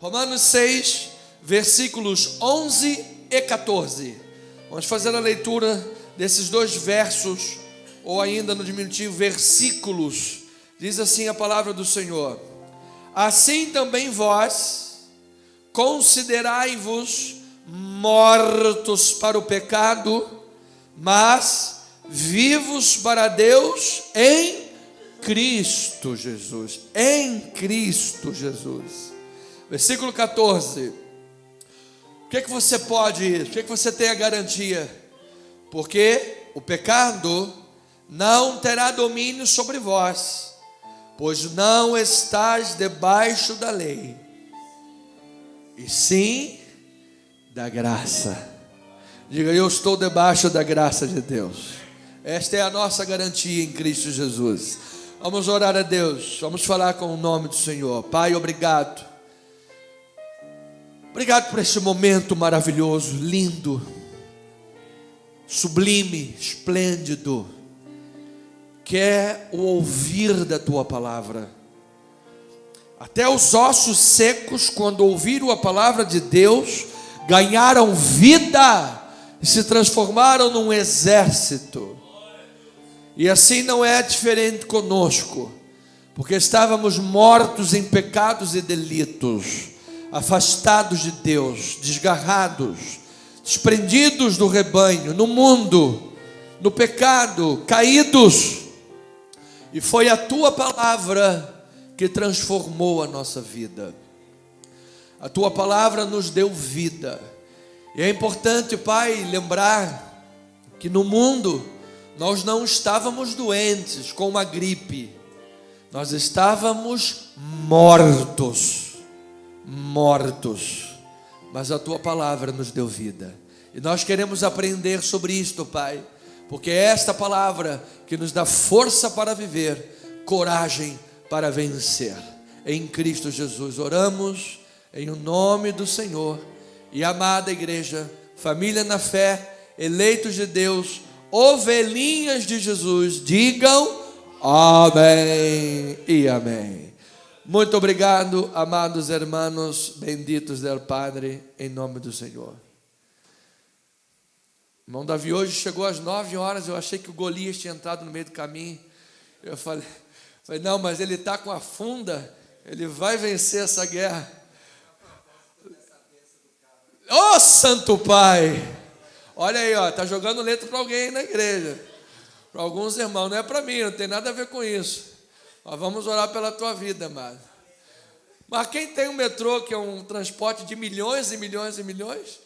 Romanos 6, versículos 11 e 14. Vamos fazer a leitura desses dois versos, ou ainda no diminutivo, versículos. Diz assim a palavra do Senhor: assim também vós considerai-vos mortos para o pecado, mas vivos para Deus em Cristo Jesus. Em Cristo Jesus. Versículo 14. O que você pode ir? O que você tem a garantia? Porque o pecado não terá domínio sobre vós, pois não estáis debaixo da lei, e sim da graça. Diga: eu estou debaixo da graça de Deus. Esta é a nossa garantia em Cristo Jesus. Vamos orar a Deus, vamos falar com o nome do Senhor. Pai, obrigado. Obrigado por este momento maravilhoso, lindo, sublime, esplêndido, que é o ouvir da Tua palavra. Até os ossos secos, quando ouviram a palavra de Deus, ganharam vida e se transformaram num exército. E assim não é diferente conosco, porque estávamos mortos em pecados e delitos, afastados de Deus, desgarrados, desprendidos do rebanho, no mundo, no pecado, caídos. E foi a Tua palavra que transformou a nossa vida. A Tua palavra nos deu vida. E é importante, Pai, lembrar que no mundo nós não estávamos doentes com uma gripe, nós estávamos mortos, mas a Tua palavra nos deu vida. E nós queremos aprender sobre isto, Pai, porque é esta palavra que nos dá força para viver, coragem para vencer. Em Cristo Jesus oramos, em o nome do Senhor. E amada igreja, família na fé, eleitos de Deus, ovelhinhas de Jesus, digam amém e amém. Muito obrigado, amados hermanos, benditos del Padre, em nome do Senhor. Irmão Davi hoje chegou às 9 horas, eu achei que o Golias tinha entrado no meio do caminho. Eu falei não, mas ele está com a funda, ele vai vencer essa guerra. Ô Santo Pai, olha aí, está jogando letra para alguém na igreja, para alguns irmãos, não é para mim, não tem nada a ver com isso. Nós vamos orar pela tua vida, amado. Mas quem tem um metrô, que é um transporte de milhões e milhões e milhões,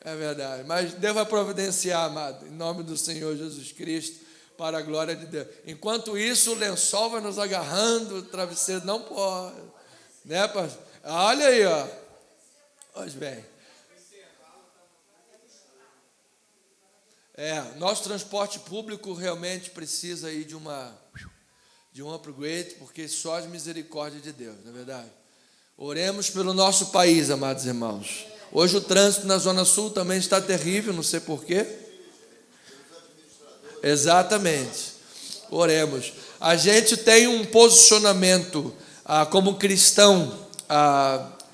é verdade, mas Deus vai providenciar, amado, em nome do Senhor Jesus Cristo, para a glória de Deus. Enquanto isso, o lençol vai nos agarrando, o travesseiro não pode, né, pastor? Olha aí, ó. Pois bem. Nosso transporte público realmente precisa aí de um upgrade, porque só as misericórdias de Deus, não é verdade? Oremos pelo nosso país, amados irmãos. Hoje o trânsito na Zona Sul também está terrível, não sei porquê. Exatamente. Oremos. A gente tem um posicionamento como cristão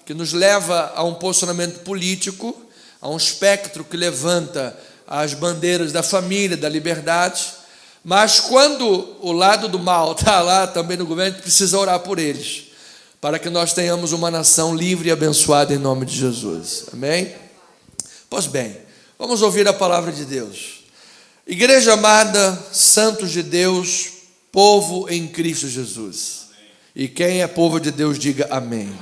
que nos leva a um posicionamento político, a um espectro que levanta as bandeiras da família, da liberdade. Mas quando o lado do mal está lá também no governo, a gente precisa orar por eles, para que nós tenhamos uma nação livre e abençoada em nome de Jesus. Amém? Pois bem, vamos ouvir a palavra de Deus. Igreja amada, santos de Deus, povo em Cristo Jesus. E quem é povo de Deus, diga amém.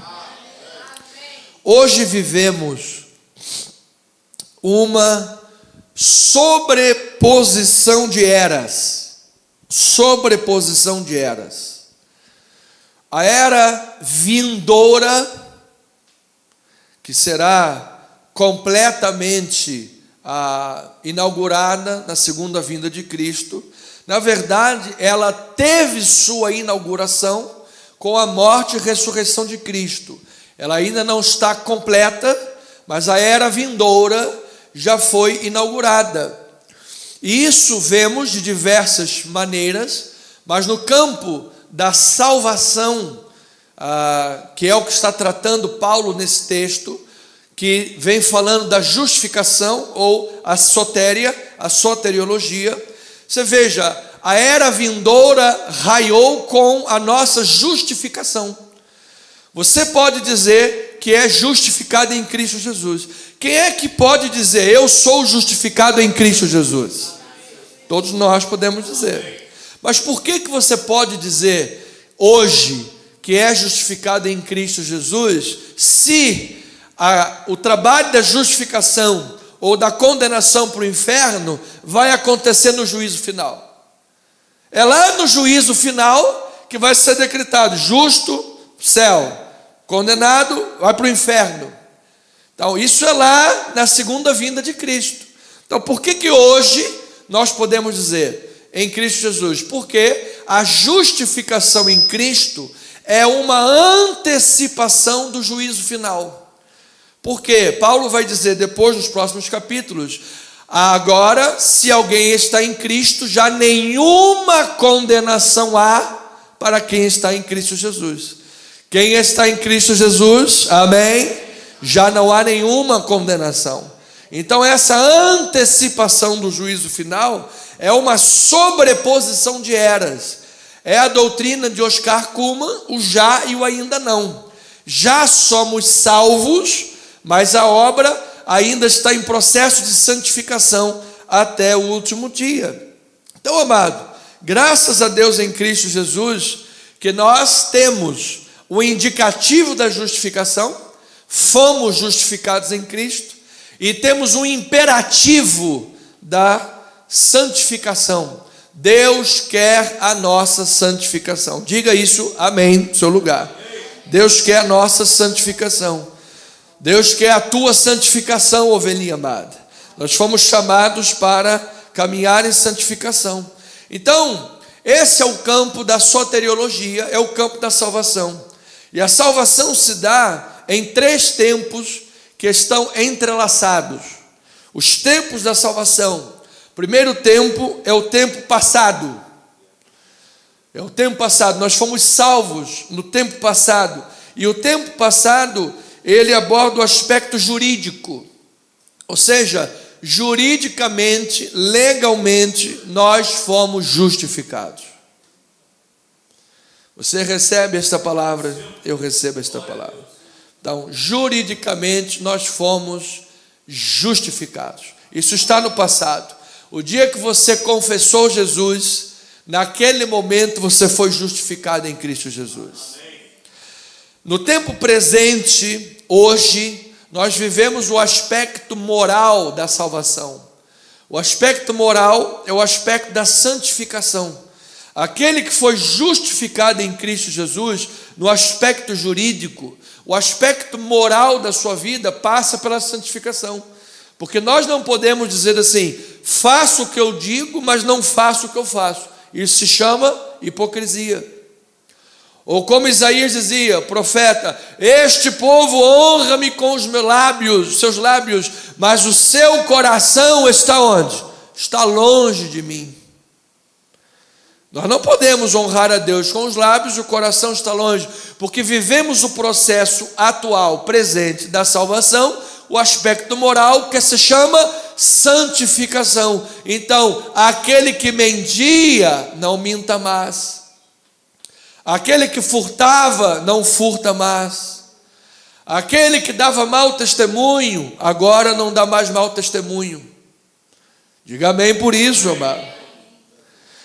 Hoje vivemos uma sobreposição de eras. Sobreposição de eras. A era vindoura, que será completamente inaugurada na segunda vinda de Cristo, na verdade, ela teve sua inauguração com a morte e ressurreição de Cristo. Ela ainda não está completa, mas a era vindoura já foi inaugurada. E isso vemos de diversas maneiras, mas no campo da salvação, que é o que está tratando Paulo nesse texto, que vem falando da justificação ou a soteriologia. Você veja, a era vindoura raiou com a nossa justificação. Você pode dizer que é justificado em Cristo Jesus. Quem é que pode dizer, eu sou justificado em Cristo Jesus? Todos nós podemos dizer. Mas por que você pode dizer hoje que é justificado em Cristo Jesus, se o trabalho da justificação ou da condenação para o inferno vai acontecer no juízo final? É lá no juízo final que vai ser decretado: justo, céu; condenado, vai para o inferno. Então isso é lá na segunda vinda de Cristo. Então por que hoje nós podemos dizer em Cristo Jesus? Porque a justificação em Cristo é uma antecipação do juízo final. Porque Paulo vai dizer depois, nos próximos capítulos: agora, se alguém está em Cristo, já nenhuma condenação há para quem está em Cristo Jesus. Quem está em Cristo Jesus, amém, já não há nenhuma condenação. Então essa antecipação do juízo final é uma sobreposição de eras. É a doutrina de Oscar Cullmann, o já e o ainda não. Já somos salvos, mas a obra ainda está em processo de santificação até o último dia. Então, amado, graças a Deus em Cristo Jesus, que nós temos o indicativo da justificação, fomos justificados em Cristo, e temos um imperativo da santificação. Deus quer a nossa santificação. Diga isso, amém, no seu lugar. Deus quer a nossa santificação. Deus quer a tua santificação, ovelhinha amada. Nós fomos chamados para caminhar em santificação. Então, esse é o campo da soteriologia, é o campo da salvação. E a salvação se dá em 3 tempos que estão entrelaçados. Os tempos da salvação. O primeiro tempo é o tempo passado. É o tempo passado. Nós fomos salvos no tempo passado. E o tempo passado, ele aborda o aspecto jurídico. Ou seja, juridicamente, legalmente, nós fomos justificados. Você recebe esta palavra? Eu recebo esta palavra. Então, juridicamente, nós fomos justificados. Isso está no passado. O dia que você confessou Jesus, naquele momento você foi justificado em Cristo Jesus. No tempo presente, hoje, nós vivemos o aspecto moral da salvação. O aspecto moral é o aspecto da santificação. Aquele que foi justificado em Cristo Jesus, no aspecto jurídico, o aspecto moral da sua vida passa pela santificação. Porque nós não podemos dizer assim: faço o que eu digo, mas não faço o que eu faço. Isso se chama hipocrisia. Ou como Isaías dizia, profeta: este povo honra-me com os meus lábios, seus lábios, mas o seu coração está onde? Está longe de mim. Nós não podemos honrar a Deus com os lábios e o coração está longe, porque vivemos o processo atual, presente da salvação, o aspecto moral que se chama santificação. Então, aquele que mentia, não minta mais. Aquele que furtava, não furta mais. Aquele que dava mau testemunho, agora não dá mais mau testemunho. Diga amém por isso, amado.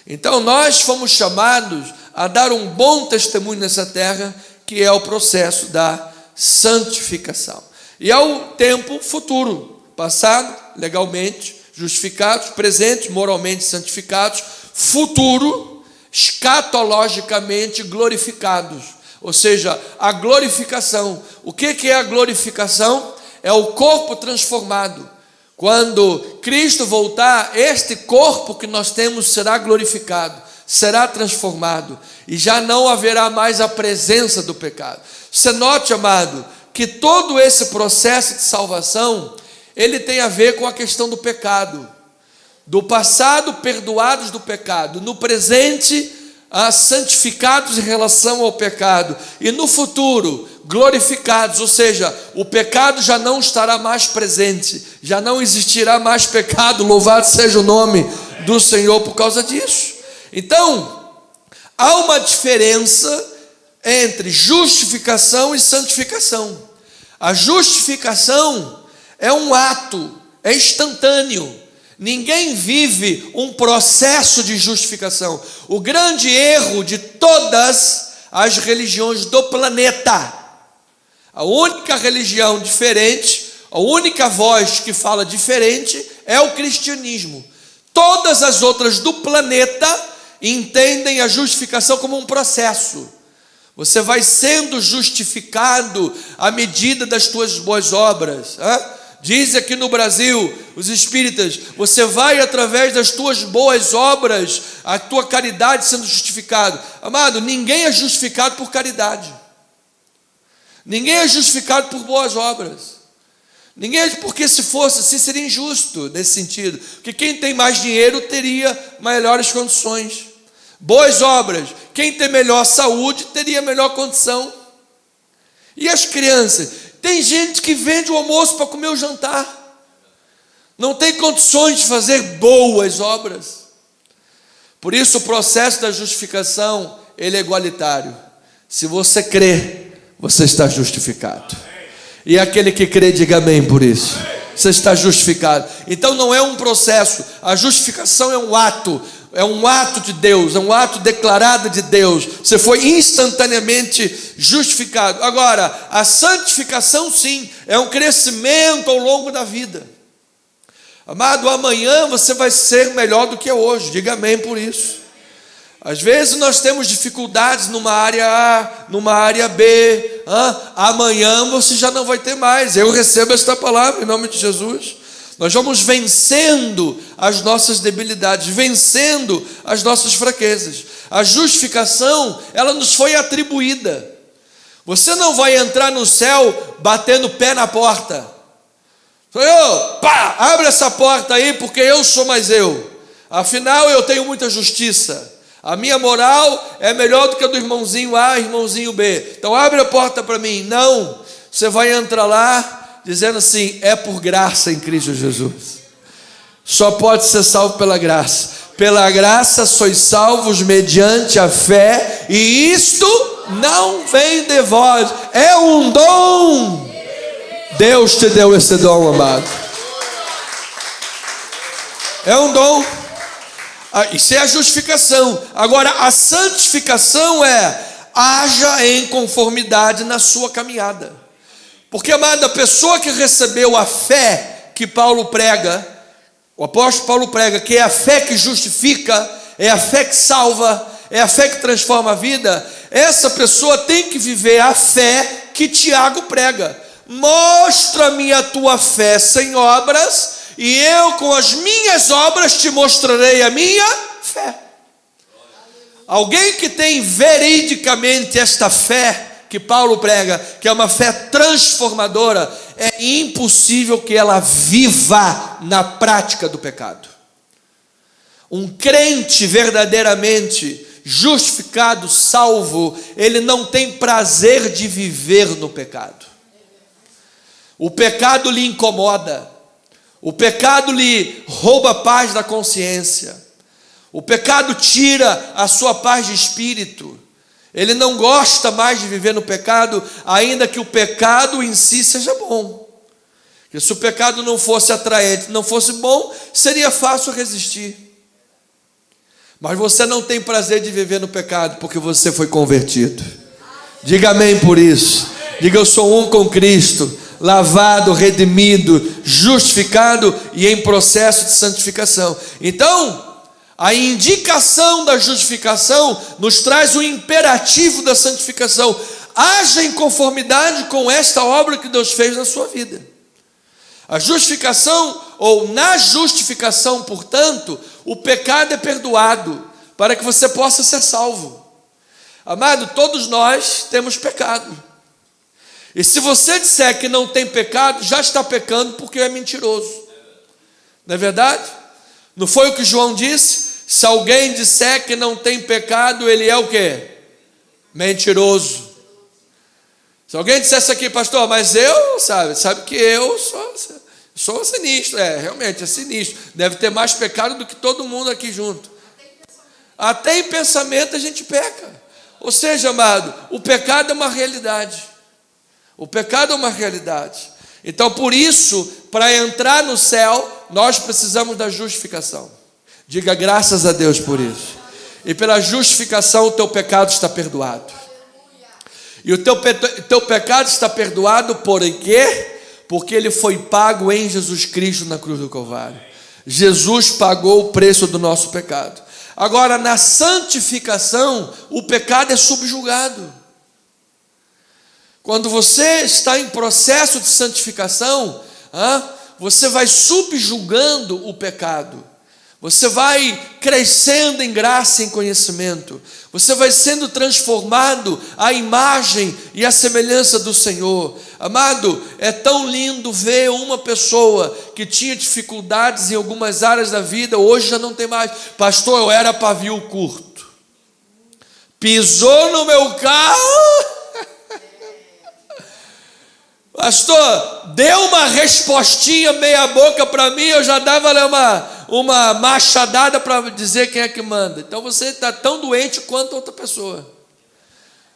Então nós fomos chamados a dar um bom testemunho nessa terra, que é o processo da santificação. E ao tempo futuro, passado, legalmente justificados, presente, moralmente santificados, futuro, escatologicamente glorificados. Ou seja, a glorificação. O que é a glorificação? É o corpo transformado. Quando Cristo voltar, este corpo que nós temos será glorificado, será transformado, e já não haverá mais a presença do pecado. Você note, amado, que todo esse processo de salvação, ele tem a ver com a questão do pecado. Do passado, perdoados do pecado. No presente, santificados em relação ao pecado, e no futuro glorificados, ou seja, o pecado já não estará mais presente, já não existirá mais pecado, louvado seja o nome do Senhor por causa disso. Então, há uma diferença entre justificação e santificação. A justificação é um ato, é instantâneo. Ninguém vive um processo de justificação. O grande erro de todas as religiões do planeta, a única religião diferente, a única voz que fala diferente é o cristianismo. Todas as outras do planeta entendem a justificação como um processo. Você vai sendo justificado à medida das tuas boas obras. Diz aqui no Brasil, os espíritas, você vai através das tuas boas obras, a tua caridade sendo justificado. Amado, ninguém é justificado por caridade. Ninguém é justificado por boas obras. Ninguém, porque se fosse assim seria injusto nesse sentido. Porque quem tem mais dinheiro teria melhores condições. Boas obras, quem tem melhor saúde teria melhor condição. E as crianças? Tem gente que vende o almoço para comer o jantar. Não tem condições de fazer boas obras. Por isso o processo da justificação, ele é igualitário. Se você crê, você está justificado. E aquele que crê, diga amém por isso. Você está justificado. Então não é um processo. A justificação é um ato. É um ato de Deus, é um ato declarado de Deus. Você foi instantaneamente justificado. Agora, a santificação sim, é um crescimento ao longo da vida. Amado, amanhã você vai ser melhor do que hoje, diga amém por isso. Às vezes nós temos dificuldades numa área A, numa área B. Amanhã você já não vai ter mais. Eu recebo esta palavra em nome de Jesus. Nós vamos vencendo as nossas debilidades, vencendo as nossas fraquezas. A justificação, ela nos foi atribuída. Você não vai entrar no céu batendo o pé na porta. Senhor, abre essa porta aí porque eu sou mais eu. Afinal, eu tenho muita justiça. A minha moral é melhor do que a do irmãozinho A, irmãozinho B. Então abre a porta para mim. Não, você vai entrar lá dizendo assim, é por graça em Cristo Jesus. Só pode ser salvo pela graça. Pela graça sois salvos mediante a fé, e isto não vem de vós, é um dom. Deus te deu esse dom, amado. É um dom. Isso é a justificação. Agora, a santificação é haja em conformidade na sua caminhada. Porque, amado, a pessoa que recebeu a fé que Paulo prega, o apóstolo Paulo prega, que é a fé que justifica, é a fé que salva, é a fé que transforma a vida, essa pessoa tem que viver a fé que Tiago prega. Mostra-me a tua fé sem obras, e eu com as minhas obras te mostrarei a minha fé. Alguém que tem veridicamente esta fé que Paulo prega, que é uma fé transformadora, é impossível que ela viva na prática do pecado. Um crente verdadeiramente justificado, salvo, ele não tem prazer de viver no pecado. O pecado lhe incomoda, o pecado lhe rouba a paz da consciência, o pecado tira a sua paz de espírito. Ele não gosta mais de viver no pecado, ainda que o pecado em si seja bom. Porque se o pecado não fosse atraente, não fosse bom, seria fácil resistir. Mas você não tem prazer de viver no pecado, porque você foi convertido. Diga amém por isso. Diga, eu sou um com Cristo, lavado, redimido, justificado e em processo de santificação. Então, a indicação da justificação nos traz o imperativo da santificação. Haja em conformidade com esta obra que Deus fez na sua vida. A justificação, ou na justificação, portanto, o pecado é perdoado, para que você possa ser salvo. Amado, todos nós temos pecado. E se você disser que não tem pecado, já está pecando porque é mentiroso. Não é verdade? Não foi o que João disse? Se alguém disser que não tem pecado, ele é o quê? Mentiroso. Se alguém dissesse aqui, pastor, mas eu, sabe que eu sou sinistro. Realmente é sinistro. Deve ter mais pecado do que todo mundo aqui junto. Até em pensamento a gente peca. Ou seja, amado, o pecado é uma realidade. O pecado é uma realidade. Então, por isso, para entrar no céu, nós precisamos da justificação. Diga graças a Deus por isso. E pela justificação, o teu pecado está perdoado. E o teu pecado está perdoado por quê? Porque ele foi pago em Jesus Cristo na cruz do Calvário. Jesus pagou o preço do nosso pecado. Agora, na santificação, o pecado é subjugado. Quando você está em processo de santificação, você vai subjugando o pecado. Você vai crescendo em graça e em conhecimento. Você vai sendo transformado à imagem e à semelhança do Senhor. Amado, é tão lindo ver uma pessoa que tinha dificuldades em algumas áreas da vida, hoje já não tem mais. Pastor, eu era pavio curto. Pisou no meu carro. Pastor, deu uma respostinha meia boca para mim, eu já dava uma machadada para dizer quem é que manda. Então você está tão doente quanto outra pessoa.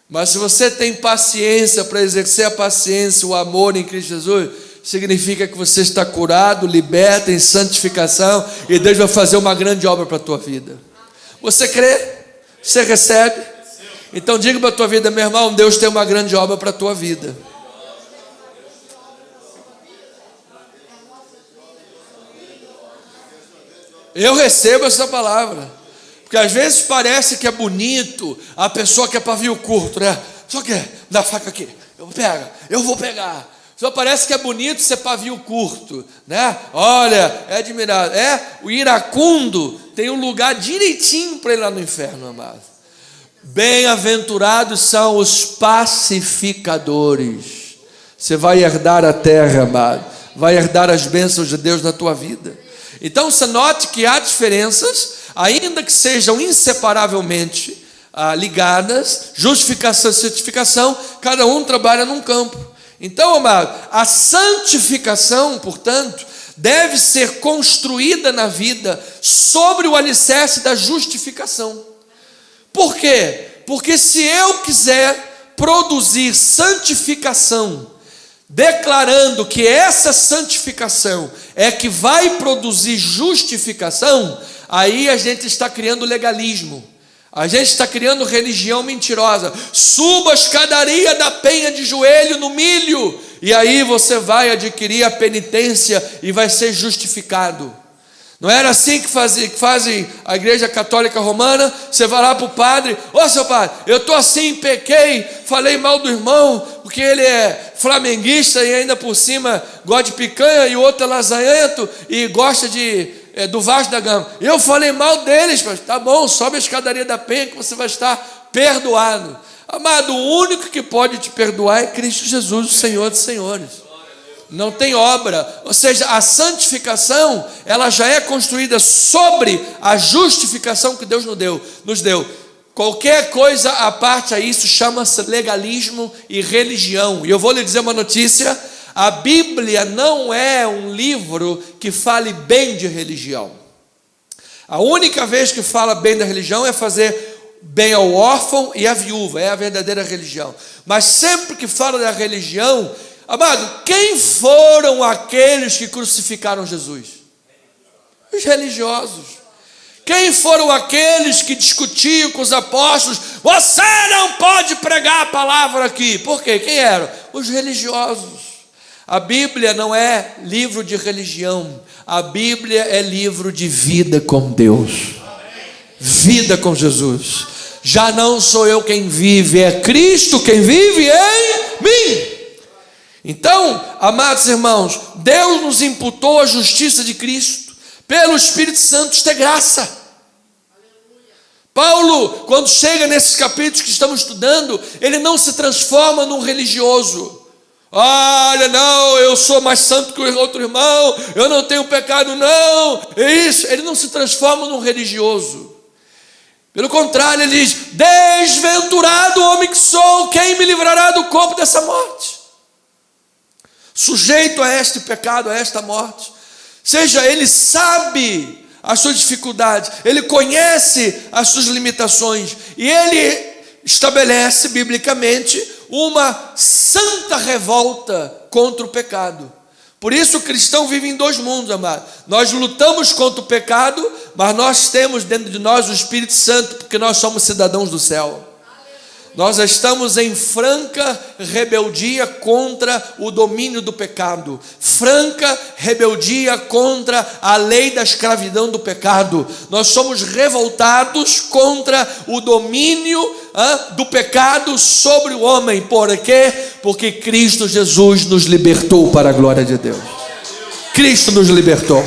Mas se você tem paciência para exercer a paciência, o amor em Cristo Jesus, significa que você está curado, liberto, em santificação, e Deus vai fazer uma grande obra para a tua vida. Você crê? Você recebe? Então diga para a tua vida, meu irmão, Deus tem uma grande obra para a tua vida. Eu recebo essa palavra, porque às vezes parece que é bonito a pessoa que é pavio curto, né? Só que dá a faca aqui, eu vou pegar. Só parece que é bonito ser pavio curto, né? Olha, é admirável. O iracundo tem um lugar direitinho para ir lá no inferno, amado. Bem-aventurados são os pacificadores. Você vai herdar a terra, amado. Vai herdar as bênçãos de Deus na tua vida. Então você note que há diferenças, ainda que sejam inseparavelmente ligadas, justificação e santificação, cada um trabalha num campo. Então, amado, a santificação, portanto, deve ser construída na vida sobre o alicerce da justificação. Por quê? Porque se eu quiser produzir santificação, declarando que essa santificação é que vai produzir justificação, aí a gente está criando legalismo, a gente está criando religião mentirosa. Suba a escadaria da penha de joelho no milho, e aí você vai adquirir a penitência e vai ser justificado. Não era assim que fazem a Igreja Católica Romana? Você vai lá para o padre, seu padre, eu estou assim, pequei, falei mal do irmão, porque ele é flamenguista e ainda por cima gosta de picanha, e o outro é lasanhento e gosta do Vasco da Gama. Eu falei mal deles, mas tá bom, sobe a escadaria da penha que você vai estar perdoado. Amado, o único que pode te perdoar é Cristo Jesus, o Senhor dos Senhores. Não tem obra, ou seja, a santificação, ela já é construída sobre a justificação que Deus nos deu. Qualquer coisa à parte a isso chama-se legalismo e religião. E eu vou lhe dizer uma notícia: a Bíblia não é um livro que fale bem de religião. A única vez que fala bem da religião é fazer bem ao órfão e à viúva, é a verdadeira religião. Mas sempre que fala da religião, amado, quem foram aqueles que crucificaram Jesus? Os religiosos. Quem foram aqueles que discutiam com os apóstolos? Você não pode pregar a palavra aqui. Por quê? Quem eram? Os religiosos. A Bíblia não é livro de religião. A Bíblia é livro de vida com Deus. Vida com Jesus. Já não sou eu quem vive, é Cristo quem vive em mim. Então, amados irmãos, Deus nos imputou a justiça de Cristo. Pelo Espírito Santo, isto é graça. Paulo, quando chega nesses capítulos que estamos estudando, ele não se transforma num religioso. Olha, não, eu sou mais santo que o outro irmão, eu não tenho pecado, não. É isso. Ele não se transforma num religioso. Pelo contrário, ele diz: desventurado homem que sou, quem me livrará do corpo dessa morte? Sujeito a este pecado, a esta morte. Ou seja, ele sabe as suas dificuldades, ele conhece as suas limitações, e ele estabelece biblicamente uma santa revolta contra o pecado. Por isso o cristão vive em dois mundos, amado. Nós lutamos contra o pecado, mas nós temos dentro de nós o Espírito Santo, porque nós somos cidadãos do céu. Nós estamos em franca rebeldia contra o domínio do pecado, franca rebeldia contra a lei da escravidão do pecado. Nós somos revoltados contra o domínio do pecado sobre o homem. Por quê? Porque Cristo Jesus nos libertou para a glória de Deus. Cristo nos libertou.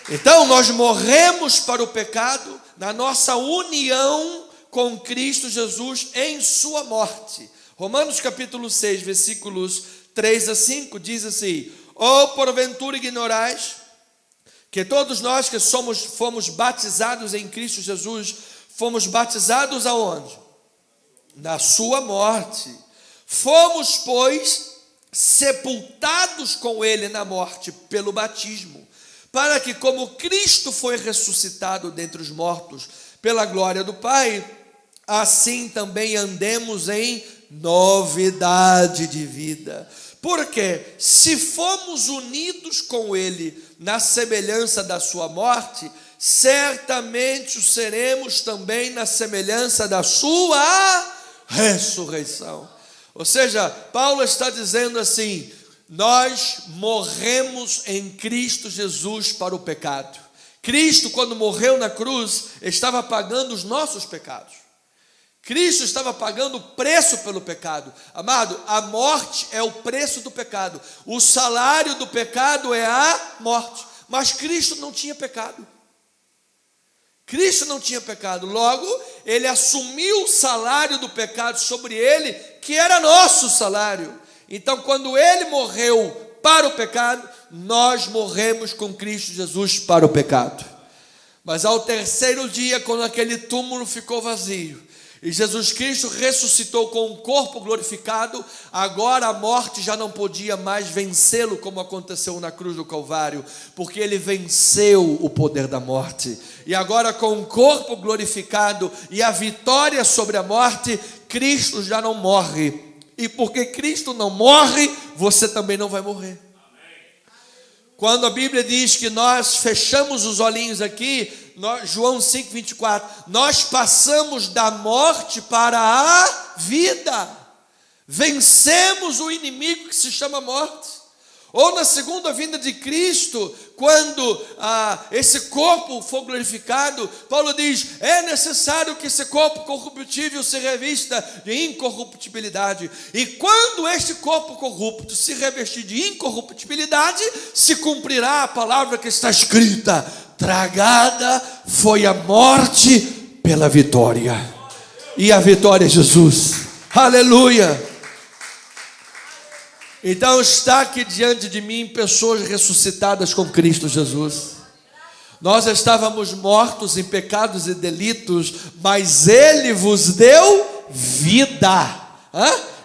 Então nós morremos para o pecado na nossa união com Cristo Jesus em sua morte. Romanos capítulo 6, versículos 3 a 5, diz assim: ou porventura ignorais que todos nós que fomos batizados em Cristo Jesus, fomos batizados aonde? Na sua morte. Fomos, pois, sepultados com ele na morte pelo batismo, para que, como Cristo foi ressuscitado dentre os mortos pela glória do Pai, assim também andemos em novidade de vida. Porque se fomos unidos com Ele na semelhança da sua morte, certamente o seremos também na semelhança da sua ressurreição. Ou seja, Paulo está dizendo assim: nós morremos em Cristo Jesus para o pecado. Cristo, quando morreu na cruz, estava pagando os nossos pecados. Cristo estava pagando o preço pelo pecado. Amado, a morte é o preço do pecado. O salário do pecado é a morte. Mas Cristo não tinha pecado. Cristo não tinha pecado. Logo, ele assumiu o salário do pecado sobre ele, que era nosso salário. Então, quando ele morreu para o pecado, nós morremos com Cristo Jesus para o pecado. Mas ao terceiro dia, quando aquele túmulo ficou vazio, e Jesus Cristo ressuscitou com um corpo glorificado, agora a morte já não podia mais vencê-lo, como aconteceu na cruz do Calvário, porque ele venceu o poder da morte. E agora, com um corpo glorificado e a vitória sobre a morte, Cristo já não morre. E porque Cristo não morre, você também não vai morrer. Quando a Bíblia diz que nós fechamos os olhinhos aqui, João 5,24, nós passamos da morte para a vida. Vencemos o inimigo que se chama morte. Ou na segunda vinda de Cristo, quando esse corpo for glorificado, Paulo diz: é necessário que esse corpo corruptível se revista de incorruptibilidade. E quando este corpo corrupto se revestir de incorruptibilidade, se cumprirá a palavra que está escrita: tragada foi a morte pela vitória. E a vitória é Jesus. Aleluia! Então está aqui diante de mim pessoas ressuscitadas com Cristo Jesus. Nós estávamos mortos em pecados e delitos, mas Ele vos deu vida.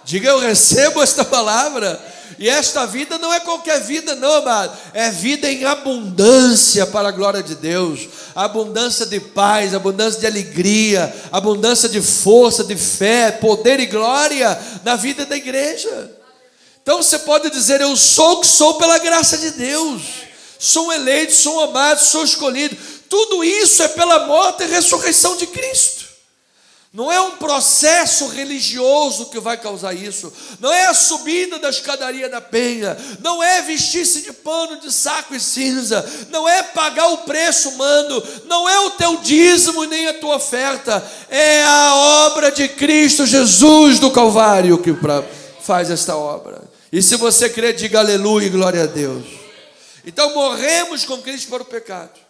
Diga: eu recebo esta palavra. E esta vida não é qualquer vida não, amado. É vida em abundância para a glória de Deus. Abundância de paz, abundância de alegria, abundância de força, de fé, poder e glória na vida da igreja. Então você pode dizer: eu sou o que sou pela graça de Deus. Sou um eleito, sou um amado, sou escolhido. Tudo isso é pela morte e ressurreição de Cristo. Não é um processo religioso que vai causar isso. Não é a subida da escadaria da penha. Não é vestir-se de pano de saco e cinza. Não é pagar o preço humano. Não é o teu dízimo nem a tua oferta. É a obra de Cristo Jesus do Calvário que faz esta obra. E se você crê, diga aleluia e glória a Deus. Então morremos com Cristo para o pecado.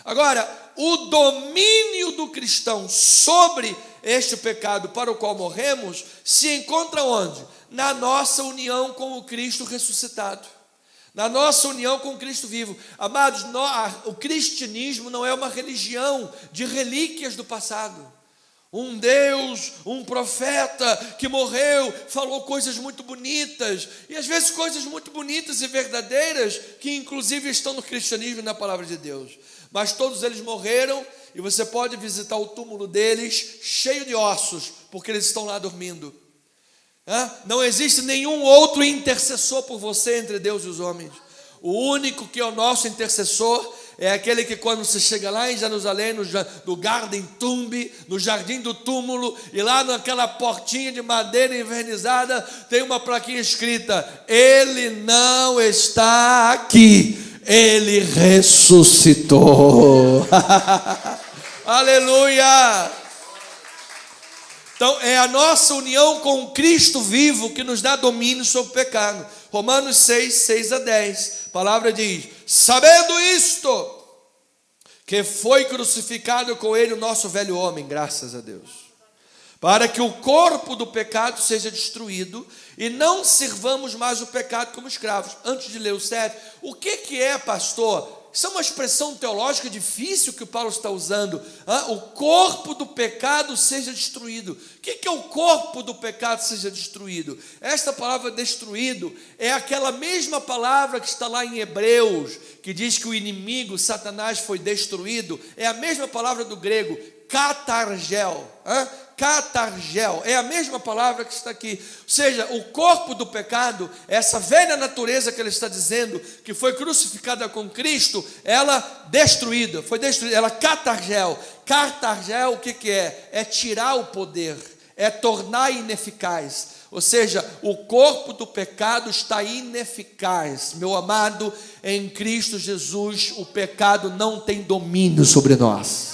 Agora, o domínio do cristão sobre este pecado para o qual morremos se encontra onde? Na nossa união com o Cristo ressuscitado, na nossa união com o Cristo vivo. Amados, o cristianismo não é uma religião de relíquias do passado. Um Deus, um profeta que morreu, falou coisas muito bonitas, e às vezes coisas muito bonitas e verdadeiras, que inclusive estão no cristianismo e na palavra de Deus. Mas todos eles morreram, e você pode visitar o túmulo deles cheio de ossos, porque eles estão lá dormindo. Não existe nenhum outro intercessor por você entre Deus e os homens. O único que é o nosso intercessor é aquele que, quando você chega lá em Jerusalém, no Garden Tomb, no jardim do túmulo, e lá naquela portinha de madeira envernizada, tem uma plaquinha escrita: Ele não está aqui, Ele ressuscitou. Aleluia! Então, é a nossa união com o Cristo vivo que nos dá domínio sobre o pecado. Romanos 6, 6 a 10. A palavra diz: sabendo isto, que foi crucificado com ele o nosso velho homem, graças a Deus, para que o corpo do pecado seja destruído, e não sirvamos mais o pecado como escravos. Antes de ler o 7, o que é, pastor? Isso é uma expressão teológica difícil que o Paulo está usando. O corpo do pecado seja destruído. O que é o corpo do pecado seja destruído? Esta palavra destruído é aquela mesma palavra que está lá em Hebreus, que diz que o inimigo, Satanás, foi destruído. É a mesma palavra do grego, katargel. Catargel, é a mesma palavra que está aqui. Ou seja, o corpo do pecado, essa velha natureza que ele está dizendo, que foi crucificada com Cristo, ela destruída, foi destruída, ela catargel. Catargel, o que é? É tirar o poder, é tornar ineficaz. Ou seja, o corpo do pecado está ineficaz. Meu amado, em Cristo Jesus, o pecado não tem domínio sobre nós.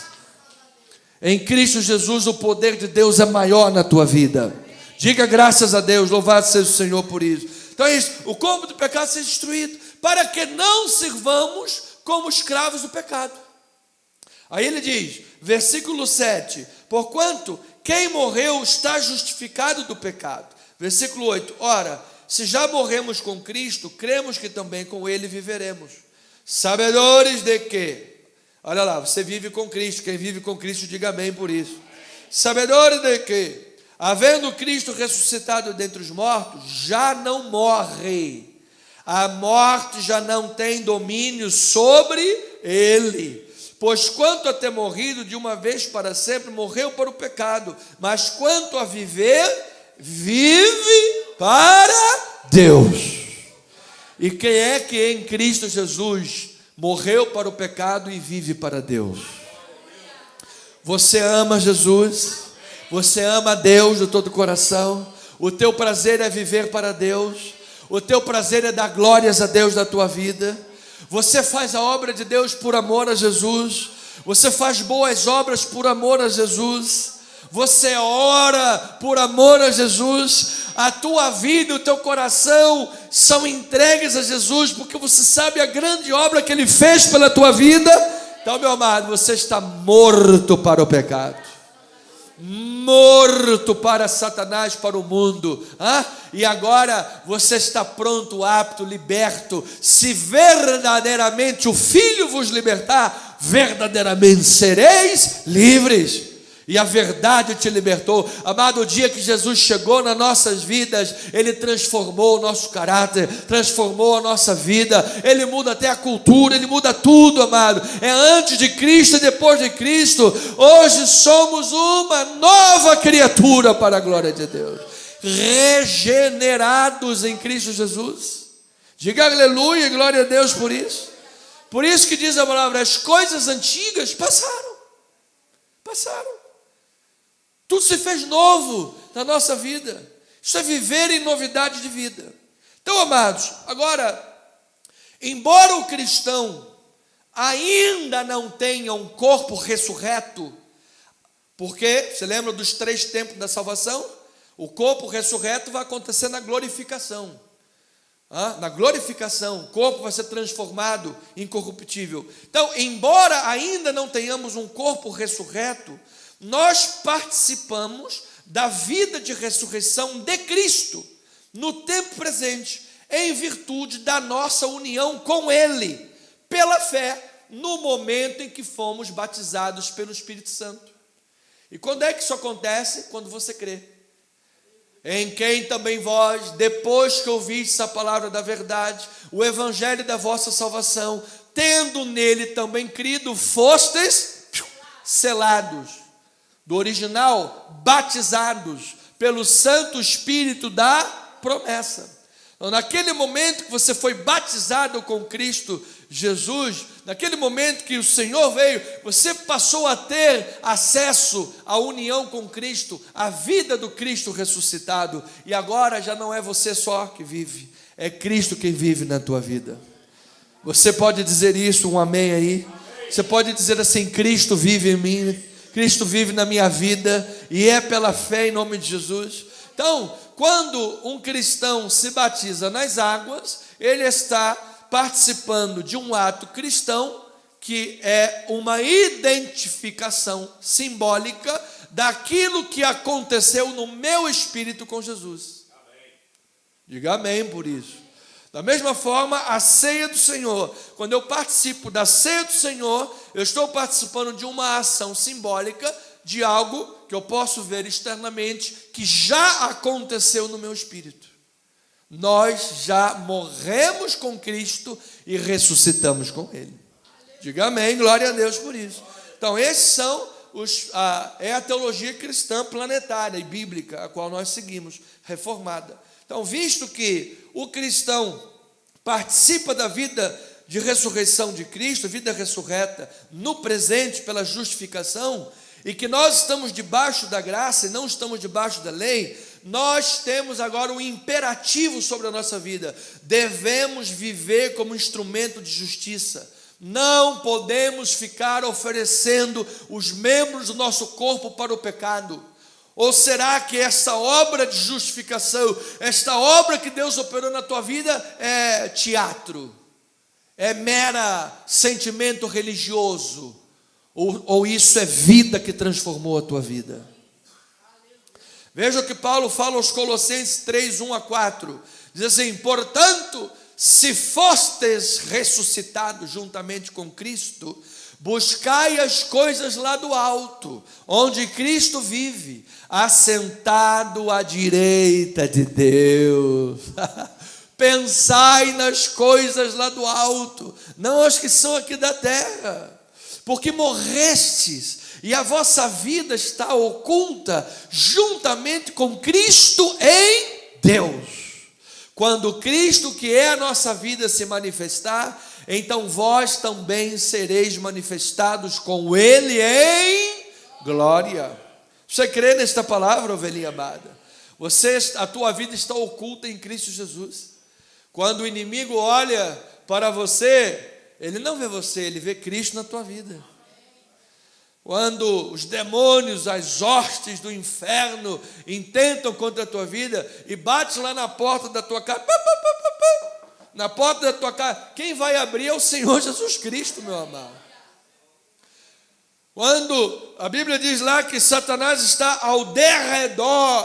Em Cristo Jesus, o poder de Deus é maior na tua vida. Diga graças a Deus, louvado seja o Senhor por isso. Então é isso, o corpo do pecado seja destruído, para que não sirvamos como escravos do pecado. Aí ele diz, versículo 7, porquanto quem morreu está justificado do pecado. Versículo 8, ora, se já morremos com Cristo, cremos que também com ele viveremos, sabedores de que, olha lá, você vive com Cristo. Quem vive com Cristo, diga amém por isso. Sabedores de que, havendo Cristo ressuscitado dentre os mortos, já não morre. A morte já não tem domínio sobre ele. Pois quanto a ter morrido de uma vez para sempre, morreu para o pecado. Mas quanto a viver, vive para Deus. E quem é que em Cristo Jesus morreu para o pecado e vive para Deus? Você ama Jesus? Você ama Deus de todo o coração? O teu prazer é viver para Deus? O teu prazer é dar glórias a Deus na tua vida? Você faz a obra de Deus por amor a Jesus? Você faz boas obras por amor a Jesus? Você ora por amor a Jesus? A tua vida e o teu coração são entregues a Jesus, porque você sabe a grande obra que Ele fez pela tua vida? Então, meu amado, você está morto para o pecado, morto para Satanás, para o mundo, e agora você está pronto, apto, liberto. Se verdadeiramente o Filho vos libertar, verdadeiramente sereis livres. E a verdade te libertou. Amado, o dia que Jesus chegou nas nossas vidas, Ele transformou o nosso caráter, transformou a nossa vida. Ele muda até a cultura, Ele muda tudo, amado. É antes de Cristo e depois de Cristo. Hoje somos uma nova criatura para a glória de Deus, regenerados em Cristo Jesus. Diga aleluia e glória a Deus por isso. Por isso que diz a palavra, as coisas antigas passaram. Tudo se fez novo na nossa vida. Isso é viver em novidade de vida. Então, amados, agora, embora o cristão ainda não tenha um corpo ressurreto, porque, você lembra dos 3 tempos da salvação? O corpo ressurreto vai acontecer na glorificação. Na glorificação, o corpo vai ser transformado em incorruptível. Então, embora ainda não tenhamos um corpo ressurreto, nós participamos da vida de ressurreição de Cristo no tempo presente, em virtude da nossa união com Ele, pela fé, no momento em que fomos batizados pelo Espírito Santo. E quando é que isso acontece? Quando você crê. Em quem também vós, depois que ouvistes a palavra da verdade, o evangelho da vossa salvação, tendo nele também crido, fostes selados. Do original, batizados pelo Santo Espírito da promessa. Então, naquele momento que você foi batizado com Cristo Jesus, naquele momento que o Senhor veio, você passou a ter acesso à união com Cristo, à vida do Cristo ressuscitado, e agora já não é você só que vive, é Cristo quem vive na tua vida. Você pode dizer isso, um amém aí? Você pode dizer assim: Cristo vive em mim, Cristo vive na minha vida, e é pela fé em nome de Jesus. Então, quando um cristão se batiza nas águas, ele está participando de um ato cristão que é uma identificação simbólica daquilo que aconteceu no meu espírito com Jesus. Amém. Diga amém por isso. Da mesma forma, a ceia do Senhor. Quando eu participo da ceia do Senhor, eu estou participando de uma ação simbólica de algo que eu posso ver externamente, que já aconteceu no meu espírito. Nós já morremos com Cristo e ressuscitamos com Ele. Diga amém, glória a Deus por isso. Então, esses são é a teologia cristã planetária e bíblica, a qual nós seguimos, reformada. Então, visto que o cristão participa da vida de ressurreição de Cristo, vida ressurreta no presente pela justificação, e que nós estamos debaixo da graça e não estamos debaixo da lei, nós temos agora um imperativo sobre a nossa vida: devemos viver como instrumento de justiça. Não podemos ficar oferecendo os membros do nosso corpo para o pecado. Ou será que essa obra de justificação, esta obra que Deus operou na tua vida é teatro? É mera sentimento religioso? Ou isso é vida que transformou a tua vida? Veja o que Paulo fala aos Colossenses 3, 1 a 4. Diz assim: portanto, se fostes ressuscitados juntamente com Cristo, buscai as coisas lá do alto, onde Cristo vive, assentado à direita de Deus. Pensai nas coisas lá do alto, não as que são aqui da terra, porque morrestes, e a vossa vida está oculta juntamente com Cristo em Deus. Quando Cristo, que é a nossa vida, se manifestar, então vós também sereis manifestados com Ele em glória. Você crê nesta palavra, ovelhinha amada? A tua vida está oculta em Cristo Jesus. Quando o inimigo olha para você, ele não vê você, ele vê Cristo na tua vida. Quando os demônios, as hostes do inferno intentam contra a tua vida e bate lá na porta da tua casa, na porta da tua casa, quem vai abrir é o Senhor Jesus Cristo, meu amado. Quando a Bíblia diz lá que Satanás está ao derredor,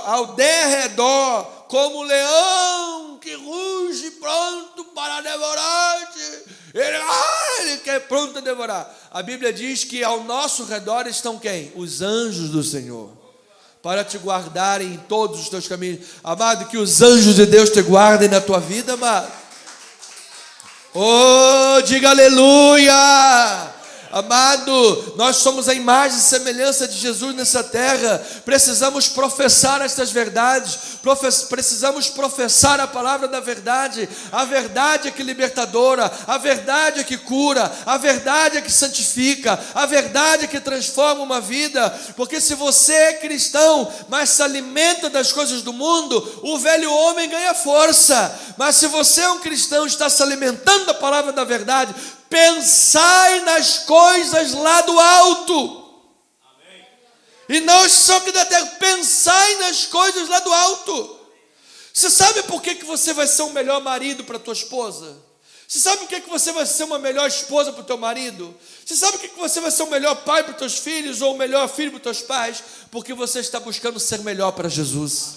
como um leão que ruge pronto para devorar-te. Ele quer pronto a devorar. A Bíblia diz que ao nosso redor estão quem? Os anjos do Senhor, para te guardarem em todos os teus caminhos. Amado, que os anjos de Deus te guardem na tua vida, amado. Oh, diga aleluia! Amado, nós somos a imagem e semelhança de Jesus nessa terra. Precisamos professar estas verdades, precisamos professar a palavra da verdade. A verdade é que libertadora, a verdade é que cura, a verdade é que santifica, a verdade é que transforma uma vida. Porque se você é cristão, mas se alimenta das coisas do mundo, o velho homem ganha força. Mas se você é um cristão e está se alimentando da palavra da verdade, pensai nas coisas lá do alto. Amém. E não só que da terra, pensai nas coisas lá do alto. Você sabe por que você vai ser um melhor marido para a tua esposa? Você sabe por que você vai ser uma melhor esposa para o teu marido? Você sabe por que você vai ser o melhor pai para os teus filhos ou o melhor filho para os teus pais? Porque você está buscando ser melhor para Jesus.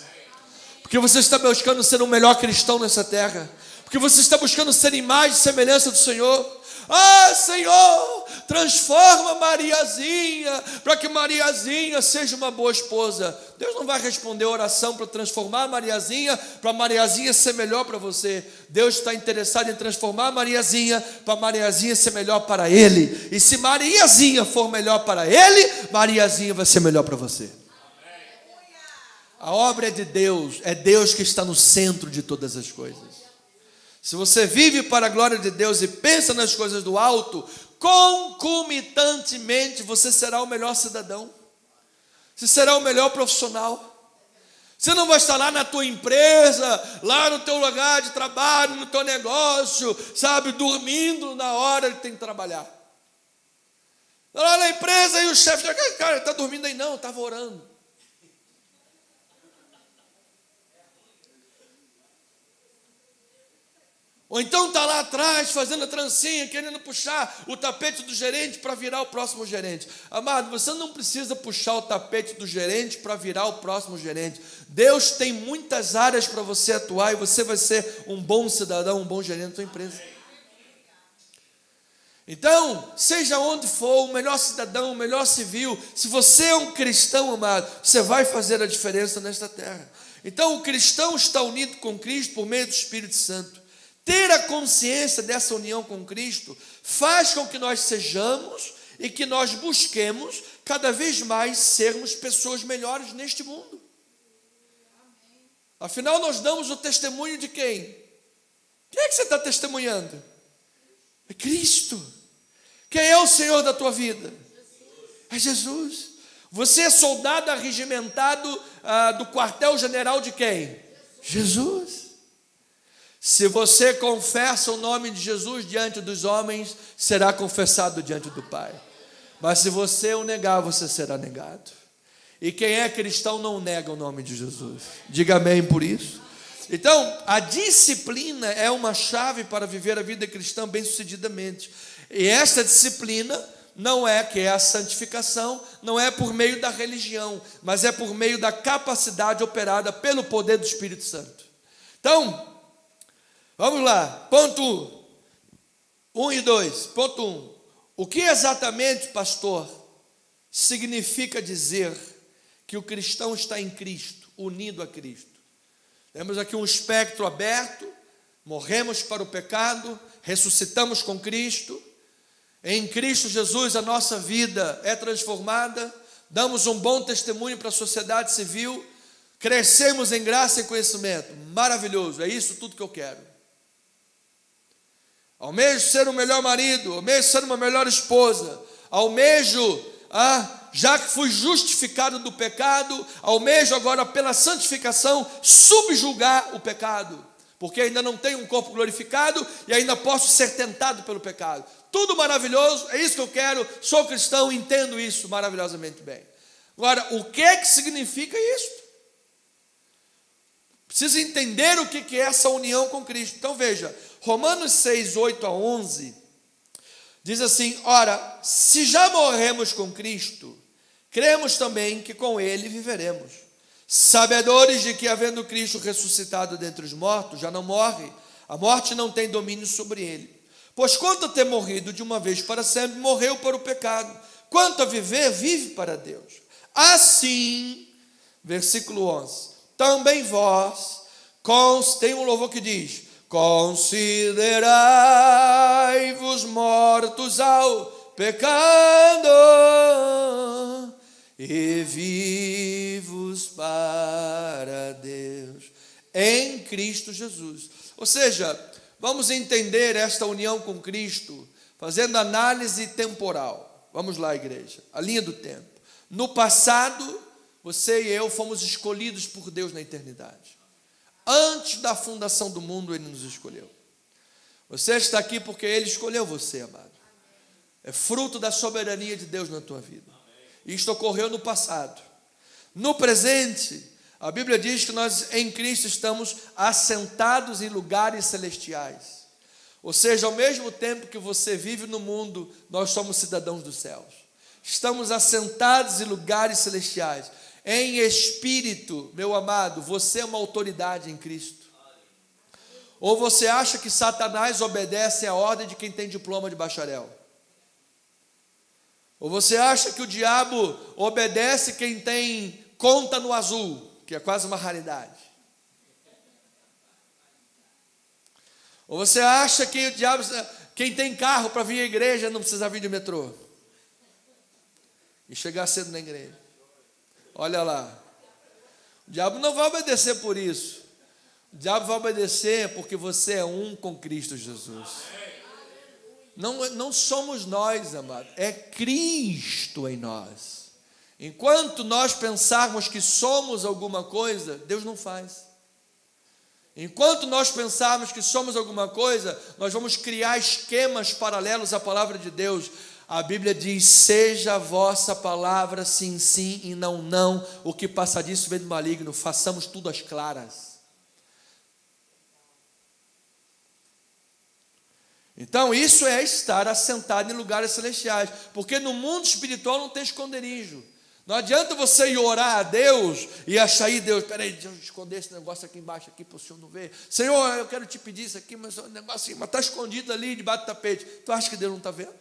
Porque você está buscando ser um melhor cristão nessa terra. Porque você está buscando ser imagem e semelhança do Senhor. Ah, Senhor, transforma Mariazinha, para que Mariazinha seja uma boa esposa. Deus não vai responder a oração para transformar Mariazinha, para Mariazinha ser melhor para você. Deus está interessado em transformar Mariazinha, para Mariazinha ser melhor para Ele. E se Mariazinha for melhor para Ele, Mariazinha vai ser melhor para você. A obra é de Deus, é Deus que está no centro de todas as coisas. Se você vive para a glória de Deus e pensa nas coisas do alto, concomitantemente você será o melhor cidadão. Você será o melhor profissional. Você não vai estar lá na tua empresa, lá no teu lugar de trabalho, no teu negócio, sabe, dormindo na hora que tem que trabalhar. Lá na empresa e o chefe, cara, está dormindo aí? Não, estava orando. Ou então está lá atrás fazendo a trancinha, querendo puxar o tapete do gerente para virar o próximo gerente. Amado, você não precisa puxar o tapete do gerente para virar o próximo gerente. Deus tem muitas áreas para você atuar e você vai ser um bom cidadão, um bom gerente da sua empresa. Então, seja onde for, o melhor cidadão, o melhor civil, se você é um cristão, amado, você vai fazer a diferença nesta terra. Então, o cristão está unido com Cristo por meio do Espírito Santo. Ter a consciência dessa união com Cristo faz com que nós sejamos e que nós busquemos cada vez mais sermos pessoas melhores neste mundo. Afinal, nós damos o testemunho de quem? Quem é que você está testemunhando? É Cristo. Quem é o Senhor da tua vida? É Jesus. Você é soldado arregimentado do quartel-general de quem? Jesus. Se você confessa o nome de Jesus diante dos homens, será confessado diante do Pai. Mas se você o negar, você será negado. E quem é cristão não nega o nome de Jesus. Diga amém por isso. Então, a disciplina é uma chave para viver a vida cristã bem-sucedidamente. E essa disciplina não é, que é a santificação, não é por meio da religião, mas é por meio da capacidade operada pelo poder do Espírito Santo. Então, vamos lá, ponto 1 e 2. Ponto 1. O que exatamente, pastor, significa dizer que o cristão está em Cristo, unido a Cristo? Temos aqui um espectro aberto, morremos para o pecado, ressuscitamos com Cristo, em Cristo Jesus a nossa vida é transformada, damos um bom testemunho para a sociedade civil, crescemos em graça e conhecimento, maravilhoso, é isso tudo que eu quero. Almejo ser um melhor marido, almejo ser uma melhor esposa, almejo, já que fui justificado do pecado, almejo agora pela santificação subjugar o pecado, porque ainda não tenho um corpo glorificado e ainda posso ser tentado pelo pecado. Tudo maravilhoso, é isso que eu quero, sou cristão, entendo isso maravilhosamente bem. Agora, o que é que significa isso? Precisa entender o que é essa união com Cristo. Então veja, Romanos 6, 8 a 11, diz assim: ora, se já morremos com Cristo, cremos também que com Ele viveremos, sabedores de que, havendo Cristo ressuscitado dentre os mortos, já não morre, a morte não tem domínio sobre Ele. Pois quanto a ter morrido de uma vez para sempre, morreu para o pecado, quanto a viver, vive para Deus. Assim, versículo 11, também vós, tem um louvor que diz: considerai-vos mortos ao pecado e vivos para Deus em Cristo Jesus. Ou seja, vamos entender esta união com Cristo fazendo análise temporal. Vamos lá, igreja, a linha do tempo. No passado, você e eu fomos escolhidos por Deus na eternidade. Antes da fundação do mundo, Ele nos escolheu. Você está aqui porque Ele escolheu você, amado. É fruto da soberania de Deus na tua vida. Isto ocorreu no passado. No presente, A Bíblia diz que nós em Cristo estamos assentados em lugares celestiais. Ou seja, ao mesmo tempo que você vive no mundo, nós somos cidadãos dos céus. Estamos assentados em lugares celestiais. Em espírito, meu amado, você é uma autoridade em Cristo. Ou você acha que Satanás obedece à ordem de quem tem diploma de bacharel? Ou você acha que o diabo obedece quem tem conta no azul, que é quase uma raridade? Ou você acha que o diabo, quem tem carro para vir à igreja não precisa vir de metrô e chegar cedo na igreja? Olha lá, o diabo não vai obedecer por isso. O diabo vai obedecer porque você é um com Cristo Jesus. Não somos nós, amado, é Cristo em nós. Enquanto nós pensarmos que somos alguma coisa, Deus não faz. Enquanto nós pensarmos que somos alguma coisa, nós vamos criar esquemas paralelos à palavra de Deus. A Bíblia diz: seja a vossa palavra sim, sim e não, não. O que passa disso vem do maligno. Façamos tudo às claras. Então isso é estar assentado em lugares celestiais, porque no mundo espiritual não tem esconderijo. Não adianta você ir orar a Deus e achar aí, Deus, peraí, deixa eu esconder esse negócio aqui embaixo aqui para o Senhor não ver. Senhor, eu quero te pedir isso aqui, mas o negócio está escondido ali debaixo do tapete. Tu acha que Deus não está vendo?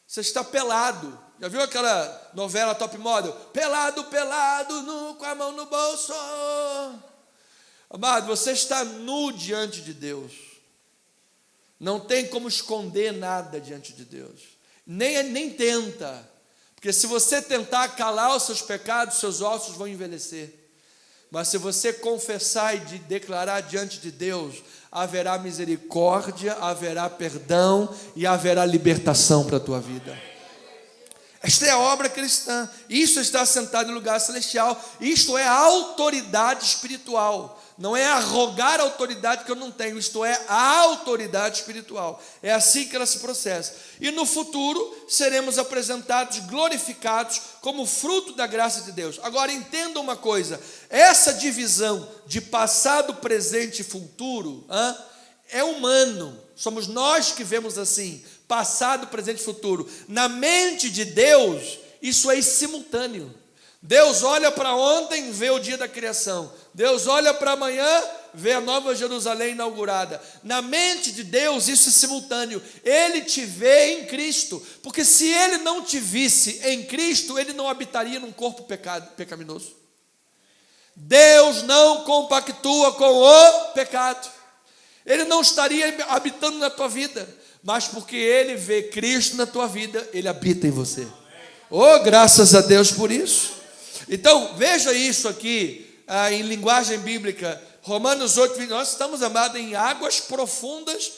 Você está pelado. Já viu aquela novela Top Model? Pelado, pelado, nu, com a mão no bolso. Amado, você está nu diante de Deus. Não tem como esconder nada diante de Deus. Nem tenta. Porque se você tentar calar os seus pecados, seus ossos vão envelhecer. Mas se você confessar e declarar diante de Deus, haverá misericórdia, haverá perdão e haverá libertação para a tua vida. Esta é a obra cristã. Isso está sentado em lugar celestial. Isto é a autoridade espiritual. Não é arrogar a autoridade que eu não tenho. Isto é a autoridade espiritual. É assim que ela se processa. E no futuro seremos apresentados, glorificados como fruto da graça de Deus. Agora entenda uma coisa. Essa divisão de passado, presente e futuro é humano. Somos nós que vemos assim. Passado, presente e futuro. Na mente de Deus, isso é simultâneo. Deus olha para ontem, vê o dia da criação. Deus olha para amanhã, vê a nova Jerusalém inaugurada. Na mente de Deus, isso é simultâneo. Ele te vê em Cristo. Porque se Ele não te visse em Cristo, Ele não habitaria num corpo pecaminoso. Deus não compactua com o pecado. Ele não estaria habitando na tua vida. Mas porque Ele vê Cristo na tua vida, Ele habita em você. Oh, graças a Deus por isso. Então, veja isso aqui, em linguagem bíblica, Romanos 8, 20, nós estamos, amados, em águas profundas,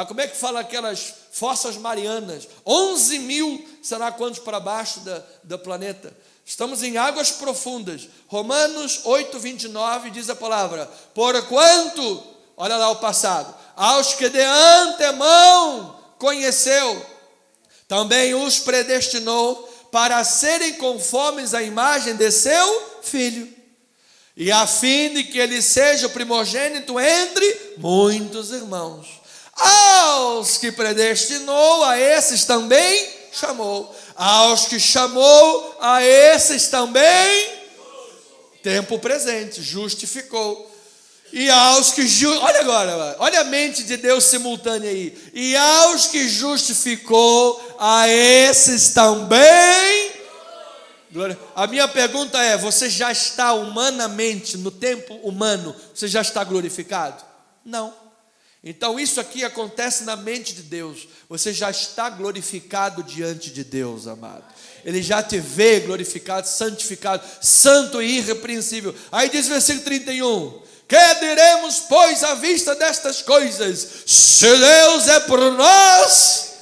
como é que fala aquelas fossas marianas, 11 mil, será quantos para baixo do planeta, estamos em águas profundas. Romanos 8, 29 diz a palavra: porquanto, olha lá o passado, aos que de antemão conheceu, também os predestinou para serem conformes à imagem de seu Filho, e a fim de que ele seja o primogênito entre muitos irmãos. Aos que predestinou, a esses também chamou. Aos que chamou, a esses também, tempo presente, justificou. E aos que, olha agora, olha a mente de Deus simultânea aí. E aos que justificou, a esses também. A minha pergunta é: você já está humanamente, no tempo humano, você já está glorificado? Não. Então isso aqui acontece na mente de Deus. Você já está glorificado diante de Deus, amado. Ele já te vê glorificado, santificado, santo e irrepreensível. Aí diz o versículo 31. Que diremos, pois, à vista destas coisas? Se Deus é por nós,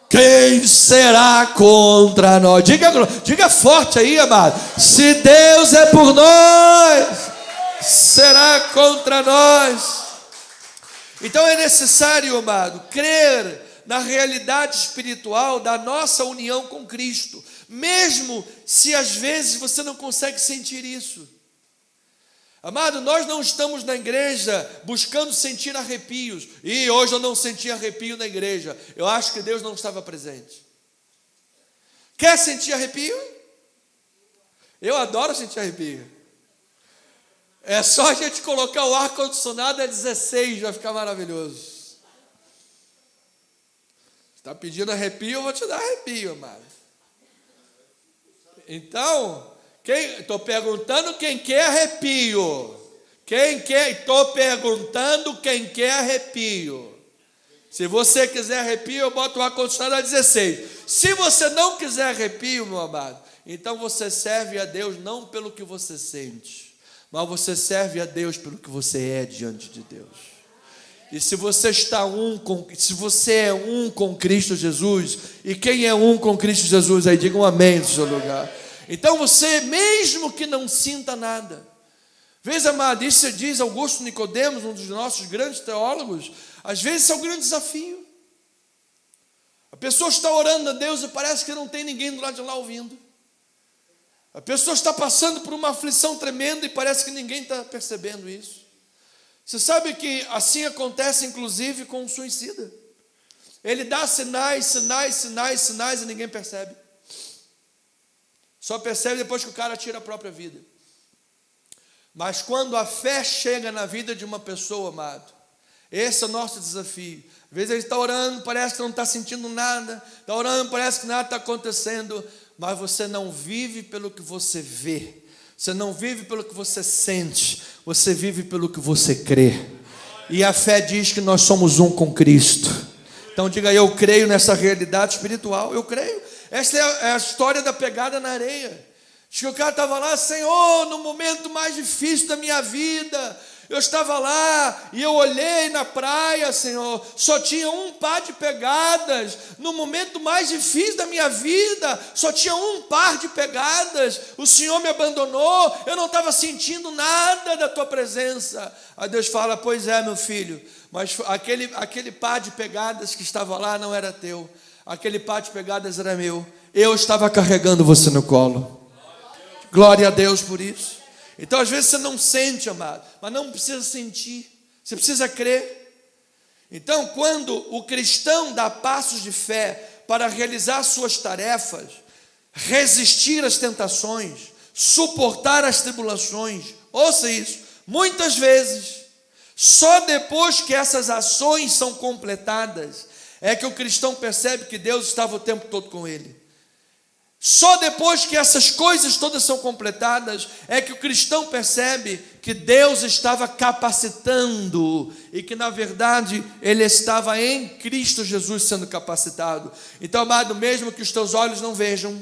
quem será contra nós? Diga forte aí, amado. Se Deus é por nós, será contra nós. Então é necessário, amado, crer na realidade espiritual da nossa união com Cristo. mesmo se às vezes você não consegue sentir isso. Amado, nós não estamos na igreja buscando sentir arrepios. E hoje eu não senti arrepio na igreja. Eu acho que Deus não estava presente. Quer sentir arrepio? Eu adoro sentir arrepio. É só a gente colocar o ar-condicionado a 16, vai ficar maravilhoso. Está pedindo arrepio, eu vou te dar arrepio, amado. Então, estou perguntando quem quer arrepio. Estou perguntando quem quer arrepio. Se você quiser arrepio, eu boto o ar-condicionado a 16. Se você não quiser arrepio, meu amado, então você serve a Deus não pelo que você sente, mas você serve a Deus pelo que você é diante de Deus. E se você se você é um com Cristo Jesus, e quem é um com Cristo Jesus, aí diga um amém no seu lugar. Então você, mesmo que não sinta nada, veja, amado, isso diz Augusto Nicodemos, um dos nossos grandes teólogos, às vezes isso é um grande desafio. A pessoa está orando a Deus e parece que não tem ninguém do lado de lá ouvindo. A pessoa está passando por uma aflição tremenda e parece que ninguém está percebendo isso. Você sabe que assim acontece inclusive com um suicida. Ele dá sinais e ninguém percebe. Só percebe depois que o cara tira a própria vida. Mas quando a fé chega na vida de uma pessoa, amado, esse é o nosso desafio. Às vezes ele está orando, parece que não está sentindo nada. Está orando, parece que nada está acontecendo. Mas você não vive pelo que você vê. Você não vive pelo que você sente. Você vive pelo que você crê. E a fé diz que nós somos um com Cristo. Então diga, eu creio nessa realidade espiritual. Eu creio. Esta é a história da pegada na areia. Diz que o cara estava lá, Senhor, no momento mais difícil da minha vida, eu estava lá e eu olhei na praia, Senhor, só tinha um par de pegadas. No momento mais difícil da minha vida, só tinha um par de pegadas. O Senhor me abandonou, eu não estava sentindo nada da tua presença. Aí Deus fala, pois é, meu filho, mas aquele par de pegadas que estava lá não era teu. Aquele par de pegadas era meu. Eu estava carregando você no colo. Glória a Deus por isso. Então às vezes você não sente, amado, mas não precisa sentir, você precisa crer. Então quando o cristão dá passos de fé para realizar suas tarefas, resistir às tentações, suportar as tribulações, ouça isso, muitas vezes, só depois que essas ações são completadas, é que o cristão percebe que Deus estava o tempo todo com ele. Só depois que essas coisas todas são completadas, é que o cristão percebe que Deus estava capacitando e que na verdade ele estava em Cristo Jesus sendo capacitado. Então, amado, mesmo que os teus olhos não vejam,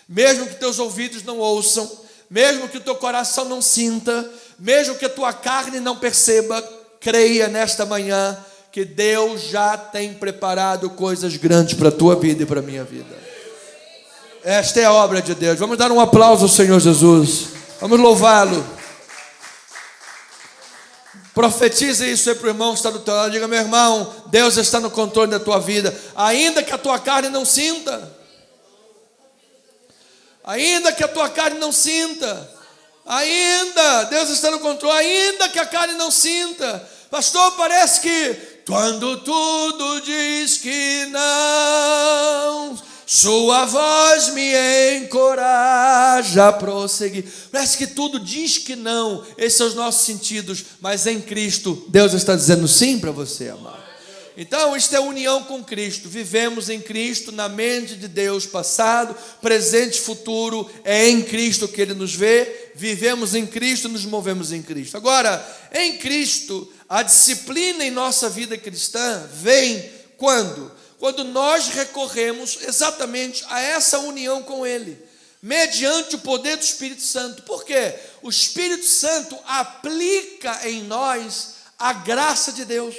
mesmo que teus ouvidos não ouçam, mesmo que o teu coração não sinta, mesmo que a tua carne não perceba, creia nesta manhã que Deus já tem preparado coisas grandes para a tua vida e para a minha vida. Esta é a obra de Deus. Vamos dar um aplauso ao Senhor Jesus. Vamos louvá-lo. Profetize isso aí para o irmão que está do teu lado. Diga, meu irmão, Deus está no controle da tua vida, ainda que a tua carne não sinta. Ainda que a tua carne não sinta. Ainda, Deus está no controle, ainda que a carne não sinta. Pastor, parece que quando tudo diz que não, sua voz me encoraja a prosseguir. Parece que tudo diz que não. Esses são os nossos sentidos. Mas em Cristo, Deus está dizendo sim para você, amado. Então, isto é união com Cristo. Vivemos em Cristo, na mente de Deus, passado, presente e futuro. É em Cristo que Ele nos vê. Vivemos em Cristo, nos movemos em Cristo. Agora, em Cristo, a disciplina em nossa vida cristã vem quando? Quando nós recorremos exatamente a essa união com Ele, mediante o poder do Espírito Santo. Por quê? O Espírito Santo aplica em nós a graça de Deus.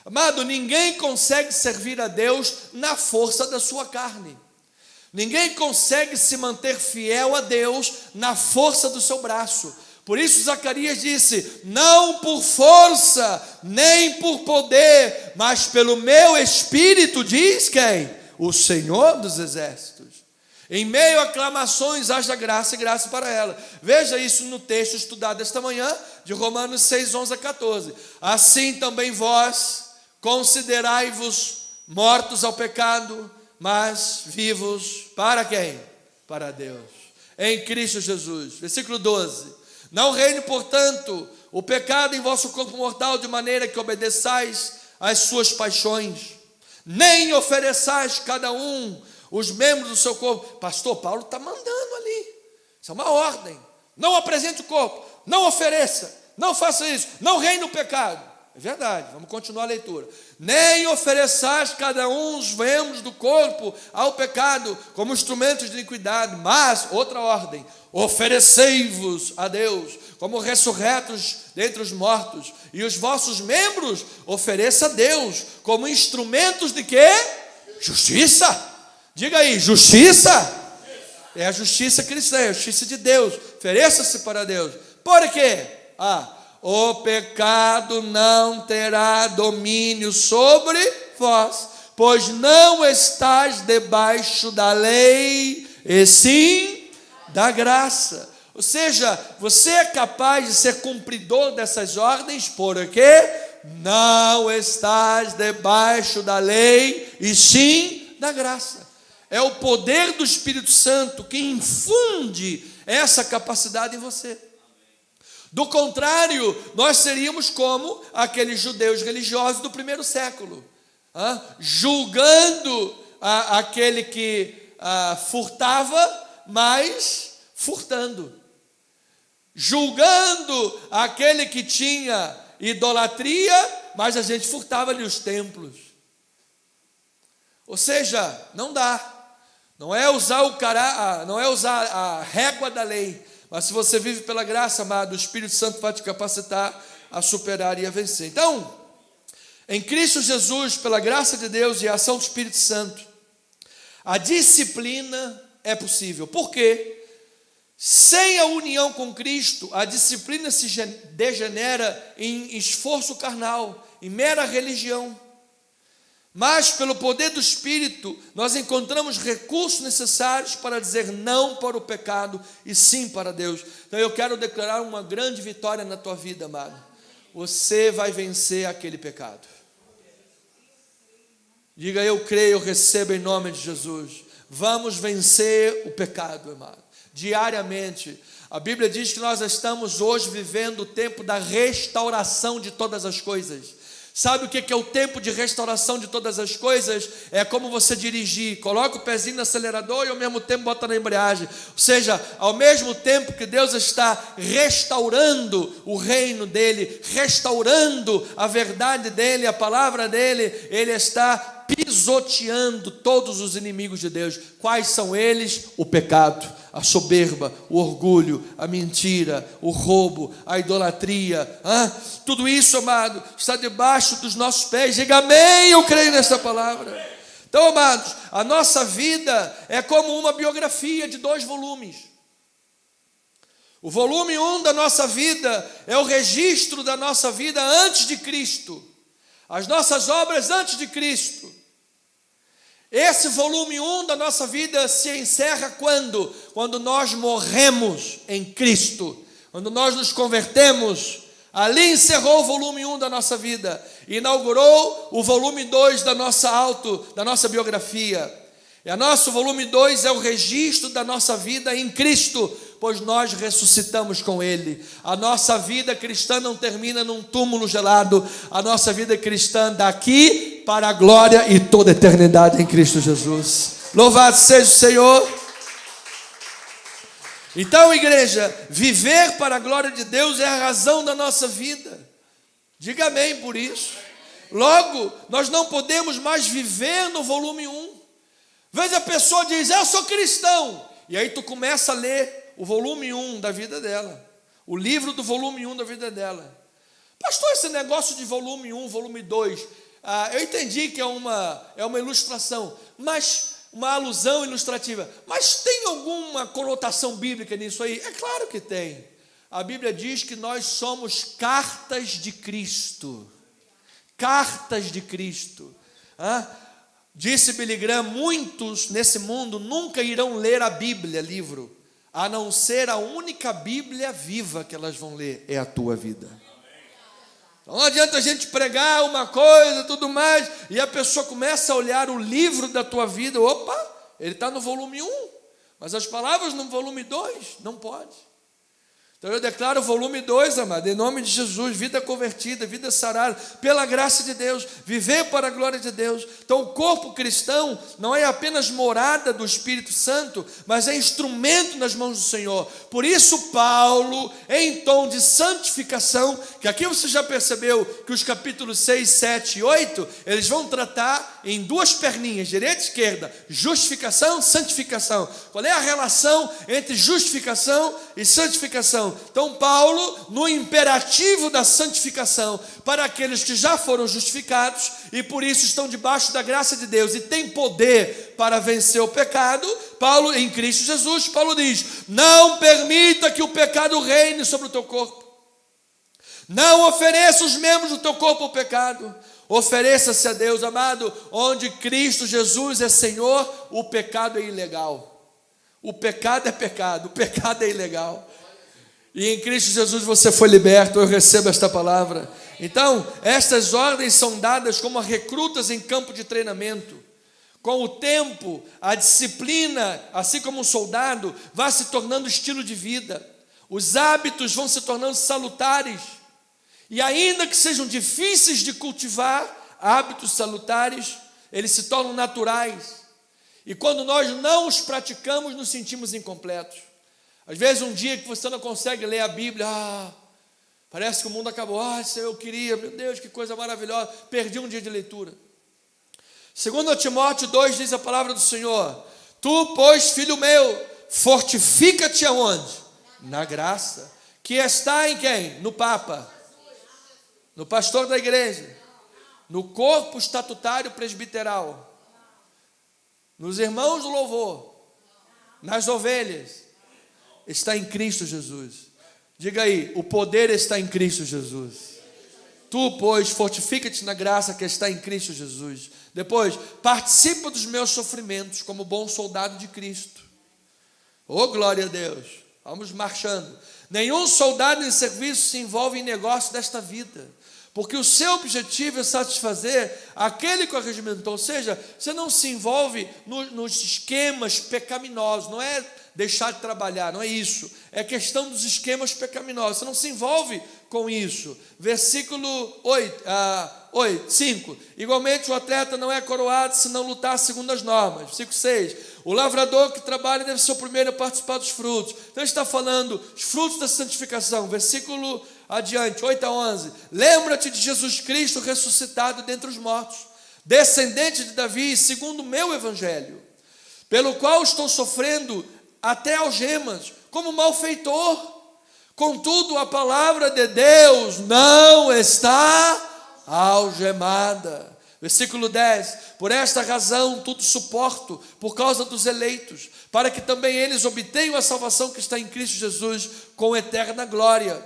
Amado, ninguém consegue servir a Deus na força da sua carne. Ninguém consegue se manter fiel a Deus na força do seu braço. Por isso Zacarias disse, não por força, nem por poder, mas pelo meu Espírito, diz quem? O Senhor dos Exércitos. Em meio a aclamações, haja graça e graça para ela. Veja isso no texto estudado esta manhã, de Romanos 6, 11 a 14. Assim também vós, considerai-vos mortos ao pecado, mas vivos para quem? Para Deus, em Cristo Jesus. Versículo 12. Não reine, portanto, o pecado em vosso corpo mortal, de maneira que obedeçais às suas paixões, nem ofereçais cada um os membros do seu corpo. Pastor Paulo está mandando ali, isso é uma ordem. Não apresente o corpo, não ofereça, não faça isso, não reine o pecado. É verdade, vamos continuar a leitura. Nem ofereçais cada um os membros do corpo ao pecado como instrumentos de iniquidade, mas, outra ordem, oferecei-vos a Deus como ressurretos dentre os mortos, e os vossos membros ofereça a Deus como instrumentos de quê? Justiça. Diga aí, justiça? É a justiça cristã, é a justiça de Deus. Ofereça-se para Deus. Por quê? O pecado não terá domínio sobre vós, pois não estáis debaixo da lei, e sim da graça. Ou seja, você é capaz de ser cumpridor dessas ordens, porque não estás debaixo da lei, e sim da graça. É o poder do Espírito Santo que infunde essa capacidade em você. Do contrário, nós seríamos como aqueles judeus religiosos do primeiro século, julgando aquele que furtava, mas furtando, julgando aquele que tinha idolatria, mas a gente furtava ali os templos. Ou seja, não dá. Não é usar a régua da lei, mas se você vive pela graça, amado, o Espírito Santo vai te capacitar a superar e a vencer. Então, em Cristo Jesus, pela graça de Deus e a ação do Espírito Santo, a disciplina é possível. Por quê? Sem a união com Cristo, a disciplina se degenera em esforço carnal, em mera religião. Mas, pelo poder do Espírito, nós encontramos recursos necessários para dizer não para o pecado e sim para Deus. Então eu quero declarar uma grande vitória na tua vida, amado. Você vai vencer aquele pecado. Diga, eu creio, eu recebo em nome de Jesus. Vamos vencer o pecado, amado, diariamente. A Bíblia diz que nós estamos hoje vivendo o tempo da restauração de todas as coisas. Sabe o que é o tempo de restauração de todas as coisas? É como você dirigir, coloca o pezinho no acelerador e ao mesmo tempo bota na embreagem. Ou seja, ao mesmo tempo que Deus está restaurando o reino dele, restaurando a verdade dele, a palavra dele, ele está pisoteando todos os inimigos de Deus. Quais são eles? O pecado, a soberba, o orgulho, a mentira, o roubo, a idolatria. Tudo isso, amado, está debaixo dos nossos pés. Diga amém, eu creio nessa palavra. Então, amados, a nossa vida é como uma biografia de 2 volumes. O volume 1 da nossa vida é o registro da nossa vida antes de Cristo, as nossas obras antes de Cristo. Esse volume 1 da nossa vida se encerra quando? Quando nós morremos em Cristo, quando nós nos convertemos. Ali encerrou o volume 1 da nossa vida, inaugurou o volume 2 da nossa biografia. E o nosso volume 2 é o registro da nossa vida em Cristo, pois nós ressuscitamos com Ele. A nossa vida cristã não termina num túmulo gelado. A nossa vida cristã daqui para a glória e toda a eternidade em Cristo Jesus. Louvado seja o Senhor. Então, igreja, viver para a glória de Deus é a razão da nossa vida. Diga amém por isso. Logo, nós não podemos mais viver no volume 1. Às vezes a pessoa diz, eu sou cristão. E aí tu começa a ler o volume 1 da vida dela. O livro do volume 1 da vida dela. Pastor, esse negócio de volume 1, volume 2, eu entendi que é uma ilustração, mas uma alusão ilustrativa. Mas tem alguma conotação bíblica nisso aí? É claro que tem. A Bíblia diz que nós somos cartas de Cristo. Cartas de Cristo. Disse Billy Graham, muitos nesse mundo nunca irão ler a Bíblia, livro, a não ser a única Bíblia viva que elas vão ler, é a tua vida. Então não adianta a gente pregar uma coisa, tudo mais, e a pessoa começa a olhar o livro da tua vida, opa, ele está no volume 1, mas as palavras no volume 2, não pode. Então eu declaro o volume 2, amado, em nome de Jesus, vida convertida, vida sarada, pela graça de Deus, viver para a glória de Deus. Então o corpo cristão não é apenas morada do Espírito Santo, mas é instrumento nas mãos do Senhor. Por isso Paulo, em tom de santificação, que aqui você já percebeu que os capítulos 6, 7 e 8, eles vão tratar em duas perninhas, direita e esquerda, justificação, santificação. Qual é a relação entre justificação e santificação? Então Paulo, no imperativo da santificação, para aqueles que já foram justificados e por isso estão debaixo da graça de Deus e têm poder para vencer o pecado, Paulo, em Cristo Jesus, Paulo diz: não permita que o pecado reine sobre o teu corpo, não ofereça os membros do teu corpo ao pecado, ofereça-se a Deus, amado. Onde Cristo Jesus é Senhor, o pecado é ilegal, o pecado é pecado, o pecado é ilegal. E em Cristo Jesus você foi liberto, eu recebo esta palavra. Então, estas ordens são dadas como recrutas em campo de treinamento. Com o tempo, a disciplina, assim como um soldado, vai se tornando estilo de vida. Os hábitos vão se tornando salutares. E ainda que sejam difíceis de cultivar, hábitos salutares, eles se tornam naturais. E quando nós não os praticamos, nos sentimos incompletos. Às vezes um dia que você não consegue ler a Bíblia, parece que o mundo acabou, Senhor, eu queria, meu Deus, que coisa maravilhosa, perdi um dia de leitura. 2 Timóteo 2 diz a palavra do Senhor: tu, pois, filho meu, fortifica-te aonde? Na graça, que está em quem? No Papa, no pastor da igreja, no corpo estatutário presbiteral, nos irmãos do louvor, nas ovelhas. Está em Cristo Jesus. Diga aí, o poder está em Cristo Jesus. Tu, pois, fortifica-te na graça que está em Cristo Jesus. Depois, participa dos meus sofrimentos como bom soldado de Cristo. Oh, glória a Deus. Vamos marchando. Nenhum soldado em serviço se envolve em negócio desta vida, porque o seu objetivo é satisfazer aquele que o arregimentou. Ou seja, você não se envolve nos esquemas pecaminosos, não é deixar de trabalhar, não é isso, é questão dos esquemas pecaminosos, você não se envolve com isso. Versículo 5, igualmente o atleta não é coroado se não lutar segundo as normas. Versículo 6, o lavrador que trabalha deve ser o primeiro a participar dos frutos. Então ele está falando os frutos da santificação. Versículo adiante, 8 a 11, lembra-te de Jesus Cristo ressuscitado dentre os mortos, descendente de Davi, segundo o meu evangelho, pelo qual estou sofrendo até algemas, como malfeitor. Contudo, a palavra de Deus não está algemada. Versículo 10, por esta razão tudo suporto, por causa dos eleitos, para que também eles obtenham a salvação que está em Cristo Jesus, com eterna glória.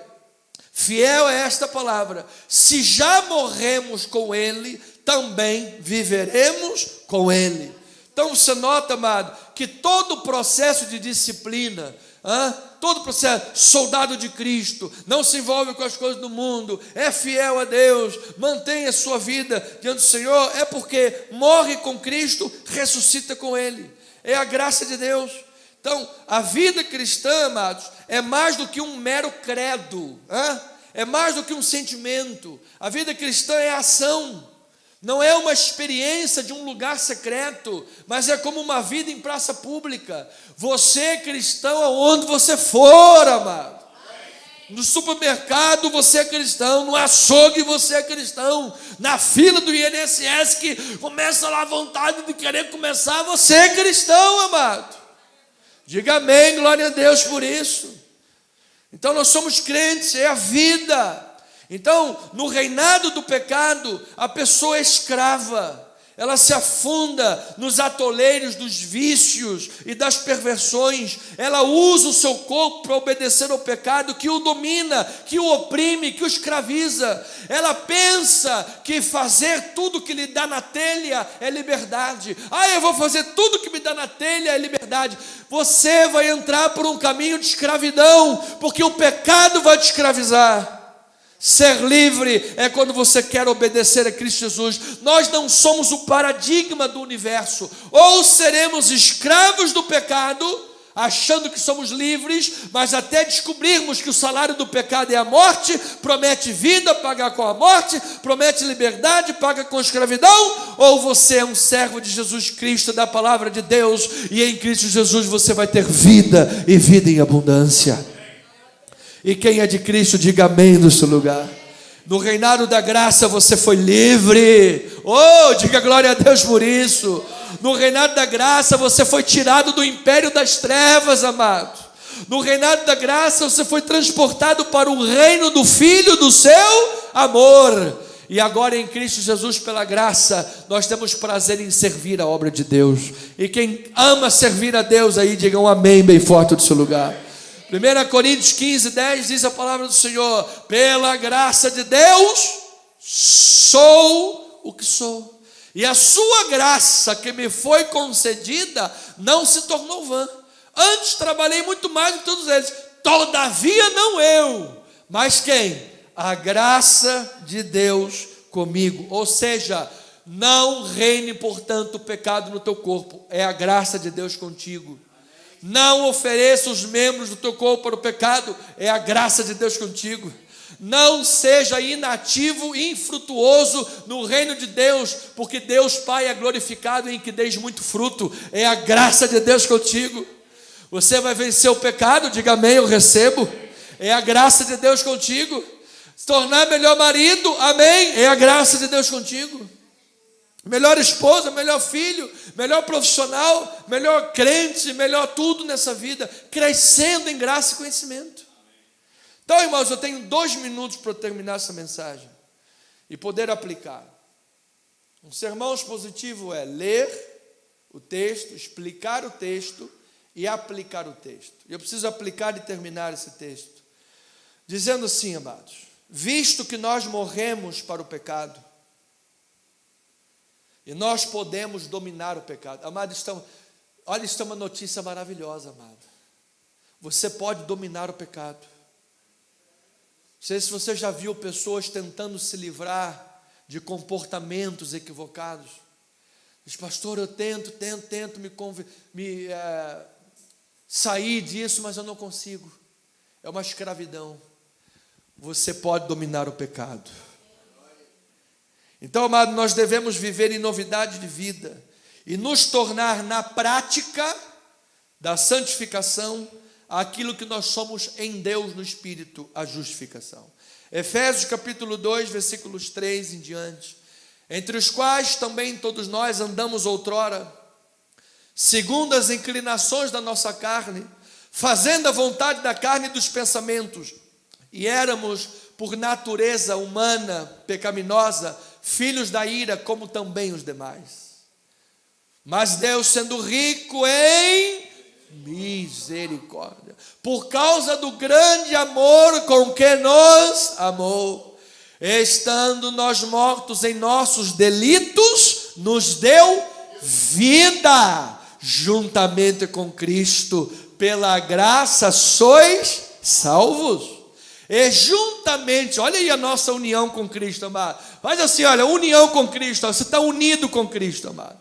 Fiel é esta palavra: se já morremos com Ele, também viveremos com Ele. Então você nota, amado, que todo o processo de disciplina, todo o processo, soldado de Cristo, não se envolve com as coisas do mundo, é fiel a Deus, mantém a sua vida diante do Senhor, é porque morre com Cristo, ressuscita com Ele, é a graça de Deus. Então, a vida cristã, amados, é mais do que um mero credo, é mais do que um sentimento. A vida cristã é ação. Não é uma experiência de um lugar secreto, mas é como uma vida em praça pública. Você é cristão aonde você for, amado. No supermercado você é cristão, no açougue você é cristão, na fila do INSS que começa lá a vontade de querer começar, você é cristão, amado. Diga amém, glória a Deus por isso. Então nós somos crentes, é a vida. Então, no reinado do pecado, a pessoa é escrava, ela se afunda nos atoleiros dos vícios e das perversões, ela usa o seu corpo para obedecer ao pecado que o domina, que o oprime, que o escraviza. Ela pensa que fazer tudo que lhe dá na telha é liberdade. Eu vou fazer tudo que me dá na telha é liberdade. Você vai entrar por um caminho de escravidão, porque o pecado vai te escravizar. Ser livre é quando você quer obedecer a Cristo Jesus. Nós não somos o paradigma do universo. Ou seremos escravos do pecado, achando que somos livres, mas até descobrirmos que o salário do pecado é a morte, promete vida, paga com a morte, promete liberdade, paga com a escravidão. Ou você é um servo de Jesus Cristo, da palavra de Deus, e em Cristo Jesus você vai ter vida e vida em abundância. E quem é de Cristo, diga amém no seu lugar. No reinado da graça você foi livre. Diga glória a Deus por isso. No reinado da graça você foi tirado do império das trevas, amado. No reinado da graça você foi transportado para o reino do Filho do seu amor. E agora em Cristo Jesus, pela graça, nós temos prazer em servir a obra de Deus. E quem ama servir a Deus aí, diga um amém bem forte do seu lugar. 1 Coríntios 15, 10 diz a palavra do Senhor: pela graça de Deus sou o que sou, e a sua graça que me foi concedida não se tornou vã. Antes trabalhei muito mais do que todos eles, todavia não eu, mas quem? A graça de Deus comigo. Ou seja, não reine portanto o pecado no teu corpo, é a graça de Deus contigo. Não ofereça os membros do teu corpo para o pecado, é a graça de Deus contigo. Não seja inativo e infrutuoso no reino de Deus, porque Deus Pai é glorificado em que deis muito fruto, é a graça de Deus contigo. Você vai vencer o pecado, diga amém, eu recebo, é a graça de Deus contigo. Se tornar melhor marido, amém, é a graça de Deus contigo. Melhor esposa, melhor filho, melhor profissional, melhor crente, melhor tudo nessa vida, crescendo em graça e conhecimento. Então, irmãos, eu tenho 2 minutos para terminar essa mensagem e poder aplicar. Um sermão expositivo é ler o texto, explicar o texto e aplicar o texto. Eu preciso aplicar e terminar esse texto, dizendo assim, amados: visto que nós morremos para o pecado, e nós podemos dominar o pecado. Amado, olha, isso é uma notícia maravilhosa, amado. Você pode dominar o pecado. Não sei se você já viu pessoas tentando se livrar de comportamentos equivocados. Diz: pastor, eu tento sair disso, mas eu não consigo. É uma escravidão. Você pode dominar o pecado. Então, amado, nós devemos viver em novidade de vida e nos tornar na prática da santificação aquilo que nós somos em Deus no Espírito, a justificação. Efésios capítulo 2, versículos 3 em diante: entre os quais também todos nós andamos outrora, segundo as inclinações da nossa carne, fazendo a vontade da carne e dos pensamentos, e éramos por natureza humana, pecaminosa, filhos da ira, como também os demais. Mas Deus, sendo rico em misericórdia, por causa do grande amor com que nos amou, estando nós mortos em nossos delitos, nos deu vida juntamente com Cristo. Pela graça sois salvos. E juntamente, olha aí a nossa união com Cristo, amado. Faz assim, olha, união com Cristo, você está unido com Cristo, amado.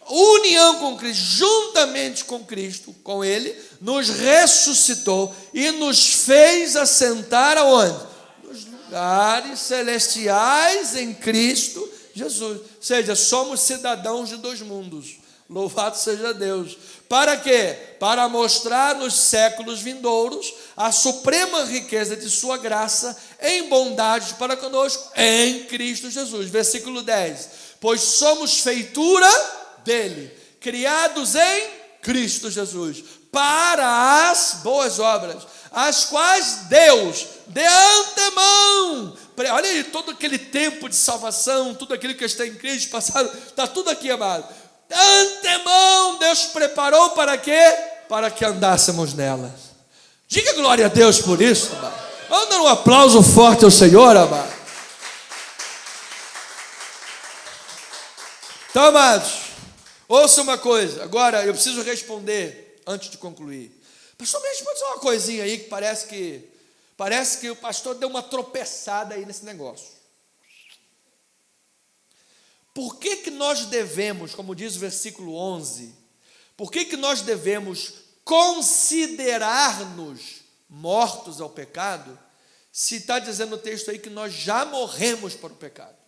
União com Cristo, juntamente com Cristo, com Ele, nos ressuscitou e nos fez assentar aonde? Nos lugares celestiais em Cristo Jesus. Ou seja, somos cidadãos de 2 mundos. Louvado seja Deus. Para quê? Para mostrar nos séculos vindouros a suprema riqueza de sua graça em bondade para conosco em Cristo Jesus. Versículo 10. Pois somos feitura dele, criados em Cristo Jesus, para as boas obras, as quais Deus de antemão Olha aí, todo aquele tempo de salvação, tudo aquilo que está em Cristo passado, está tudo aqui, amado. De antemão, Deus preparou para quê? Para que andássemos nela. Diga glória a Deus por isso, amado. Vamos dar um aplauso forte ao Senhor, amado. Então, amados, ouça uma coisa. Agora, eu preciso responder antes de concluir. Pastor, me responde só uma coisinha aí que parece que o pastor deu uma tropeçada aí nesse negócio. Por que nós devemos, como diz o versículo 11, por que nós devemos considerar-nos mortos ao pecado, se está dizendo no texto aí que nós já morremos para o pecado?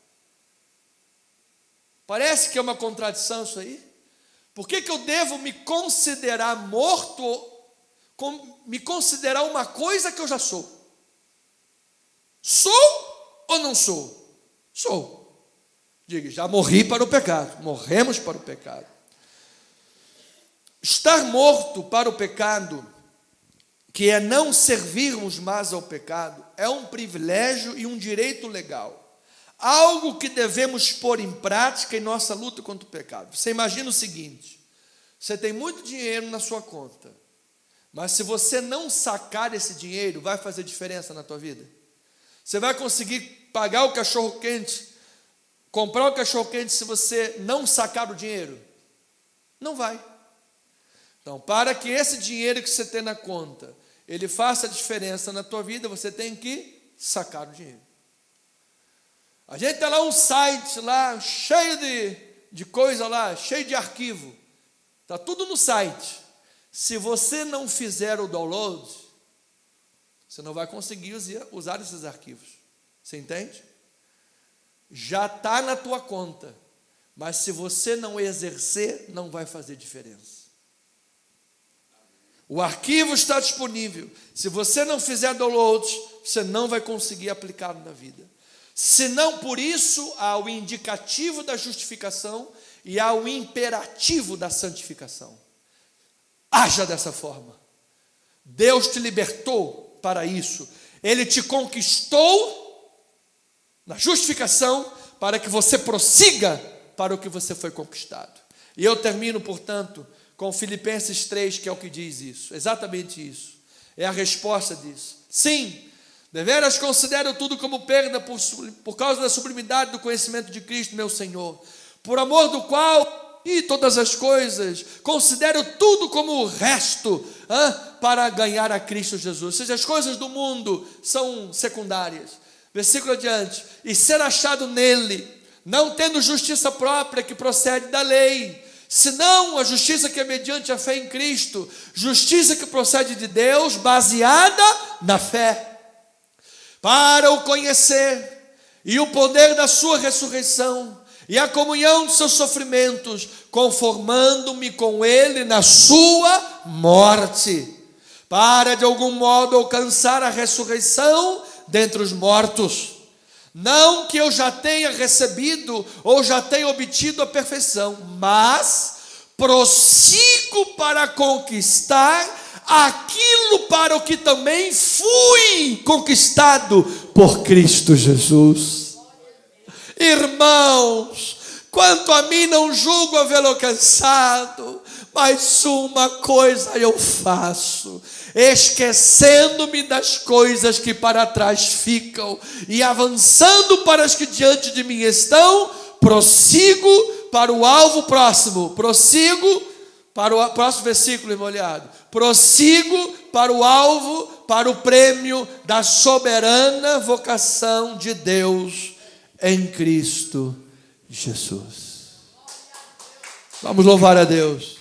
Parece que é uma contradição isso aí. Por que eu devo me considerar morto, me considerar uma coisa que eu já sou? Sou ou não sou? Sou. Diga, já morri para o pecado. Morremos para o pecado. Estar morto para o pecado, que é não servirmos mais ao pecado, é um privilégio e um direito legal. Algo que devemos pôr em prática em nossa luta contra o pecado. Você imagina o seguinte: você tem muito dinheiro na sua conta, mas se você não sacar esse dinheiro, vai fazer diferença na tua vida? Você vai conseguir pagar o cachorro-quente, comprar o cachorro-quente se você não sacar o dinheiro? Não vai. Então, para que esse dinheiro que você tem na conta, ele faça diferença na tua vida, você tem que sacar o dinheiro. A gente tem lá um site lá, cheio de coisa lá, cheio de arquivo. Está tudo no site. Se você não fizer o download, você não vai conseguir usar esses arquivos. Você entende? Já está na tua conta, mas se você não exercer, não vai fazer diferença. O arquivo está disponível. Se você não fizer download, você não vai conseguir aplicá-lo na vida. Senão, por isso, há o indicativo da justificação e há o imperativo da santificação. Haja dessa forma. Deus te libertou para isso. Ele te conquistou na justificação para que você prossiga para o que você foi conquistado. E eu termino, portanto, com Filipenses 3, que é o que diz isso. Exatamente isso. É a resposta disso. Sim, deveras considero tudo como perda por causa da sublimidade do conhecimento de Cristo, meu Senhor, por amor do qual e todas as coisas, considero tudo como o resto, para ganhar a Cristo Jesus. Ou seja, as coisas do mundo são secundárias. Versículo adiante: e ser achado nele, não tendo justiça própria que procede da lei, senão a justiça que é mediante a fé em Cristo, justiça que procede de Deus, baseada na fé, para o conhecer e o poder da sua ressurreição e a comunhão dos seus sofrimentos, conformando-me com ele na sua morte, para de algum modo alcançar a ressurreição dentre os mortos. Não que eu já tenha recebido ou já tenha obtido a perfeição, mas prossigo para conquistar aquilo para o que também fui conquistado por Cristo Jesus. Irmãos, quanto a mim, não julgo havê-lo alcançado, mas uma coisa eu faço, esquecendo-me das coisas que para trás ficam e avançando para as que diante de mim estão, prossigo para o alvo próximo. Prossigo para o próximo versículo, irmão olhado. Prossigo para o alvo, para o prêmio da soberana vocação de Deus em Cristo Jesus. Vamos louvar a Deus.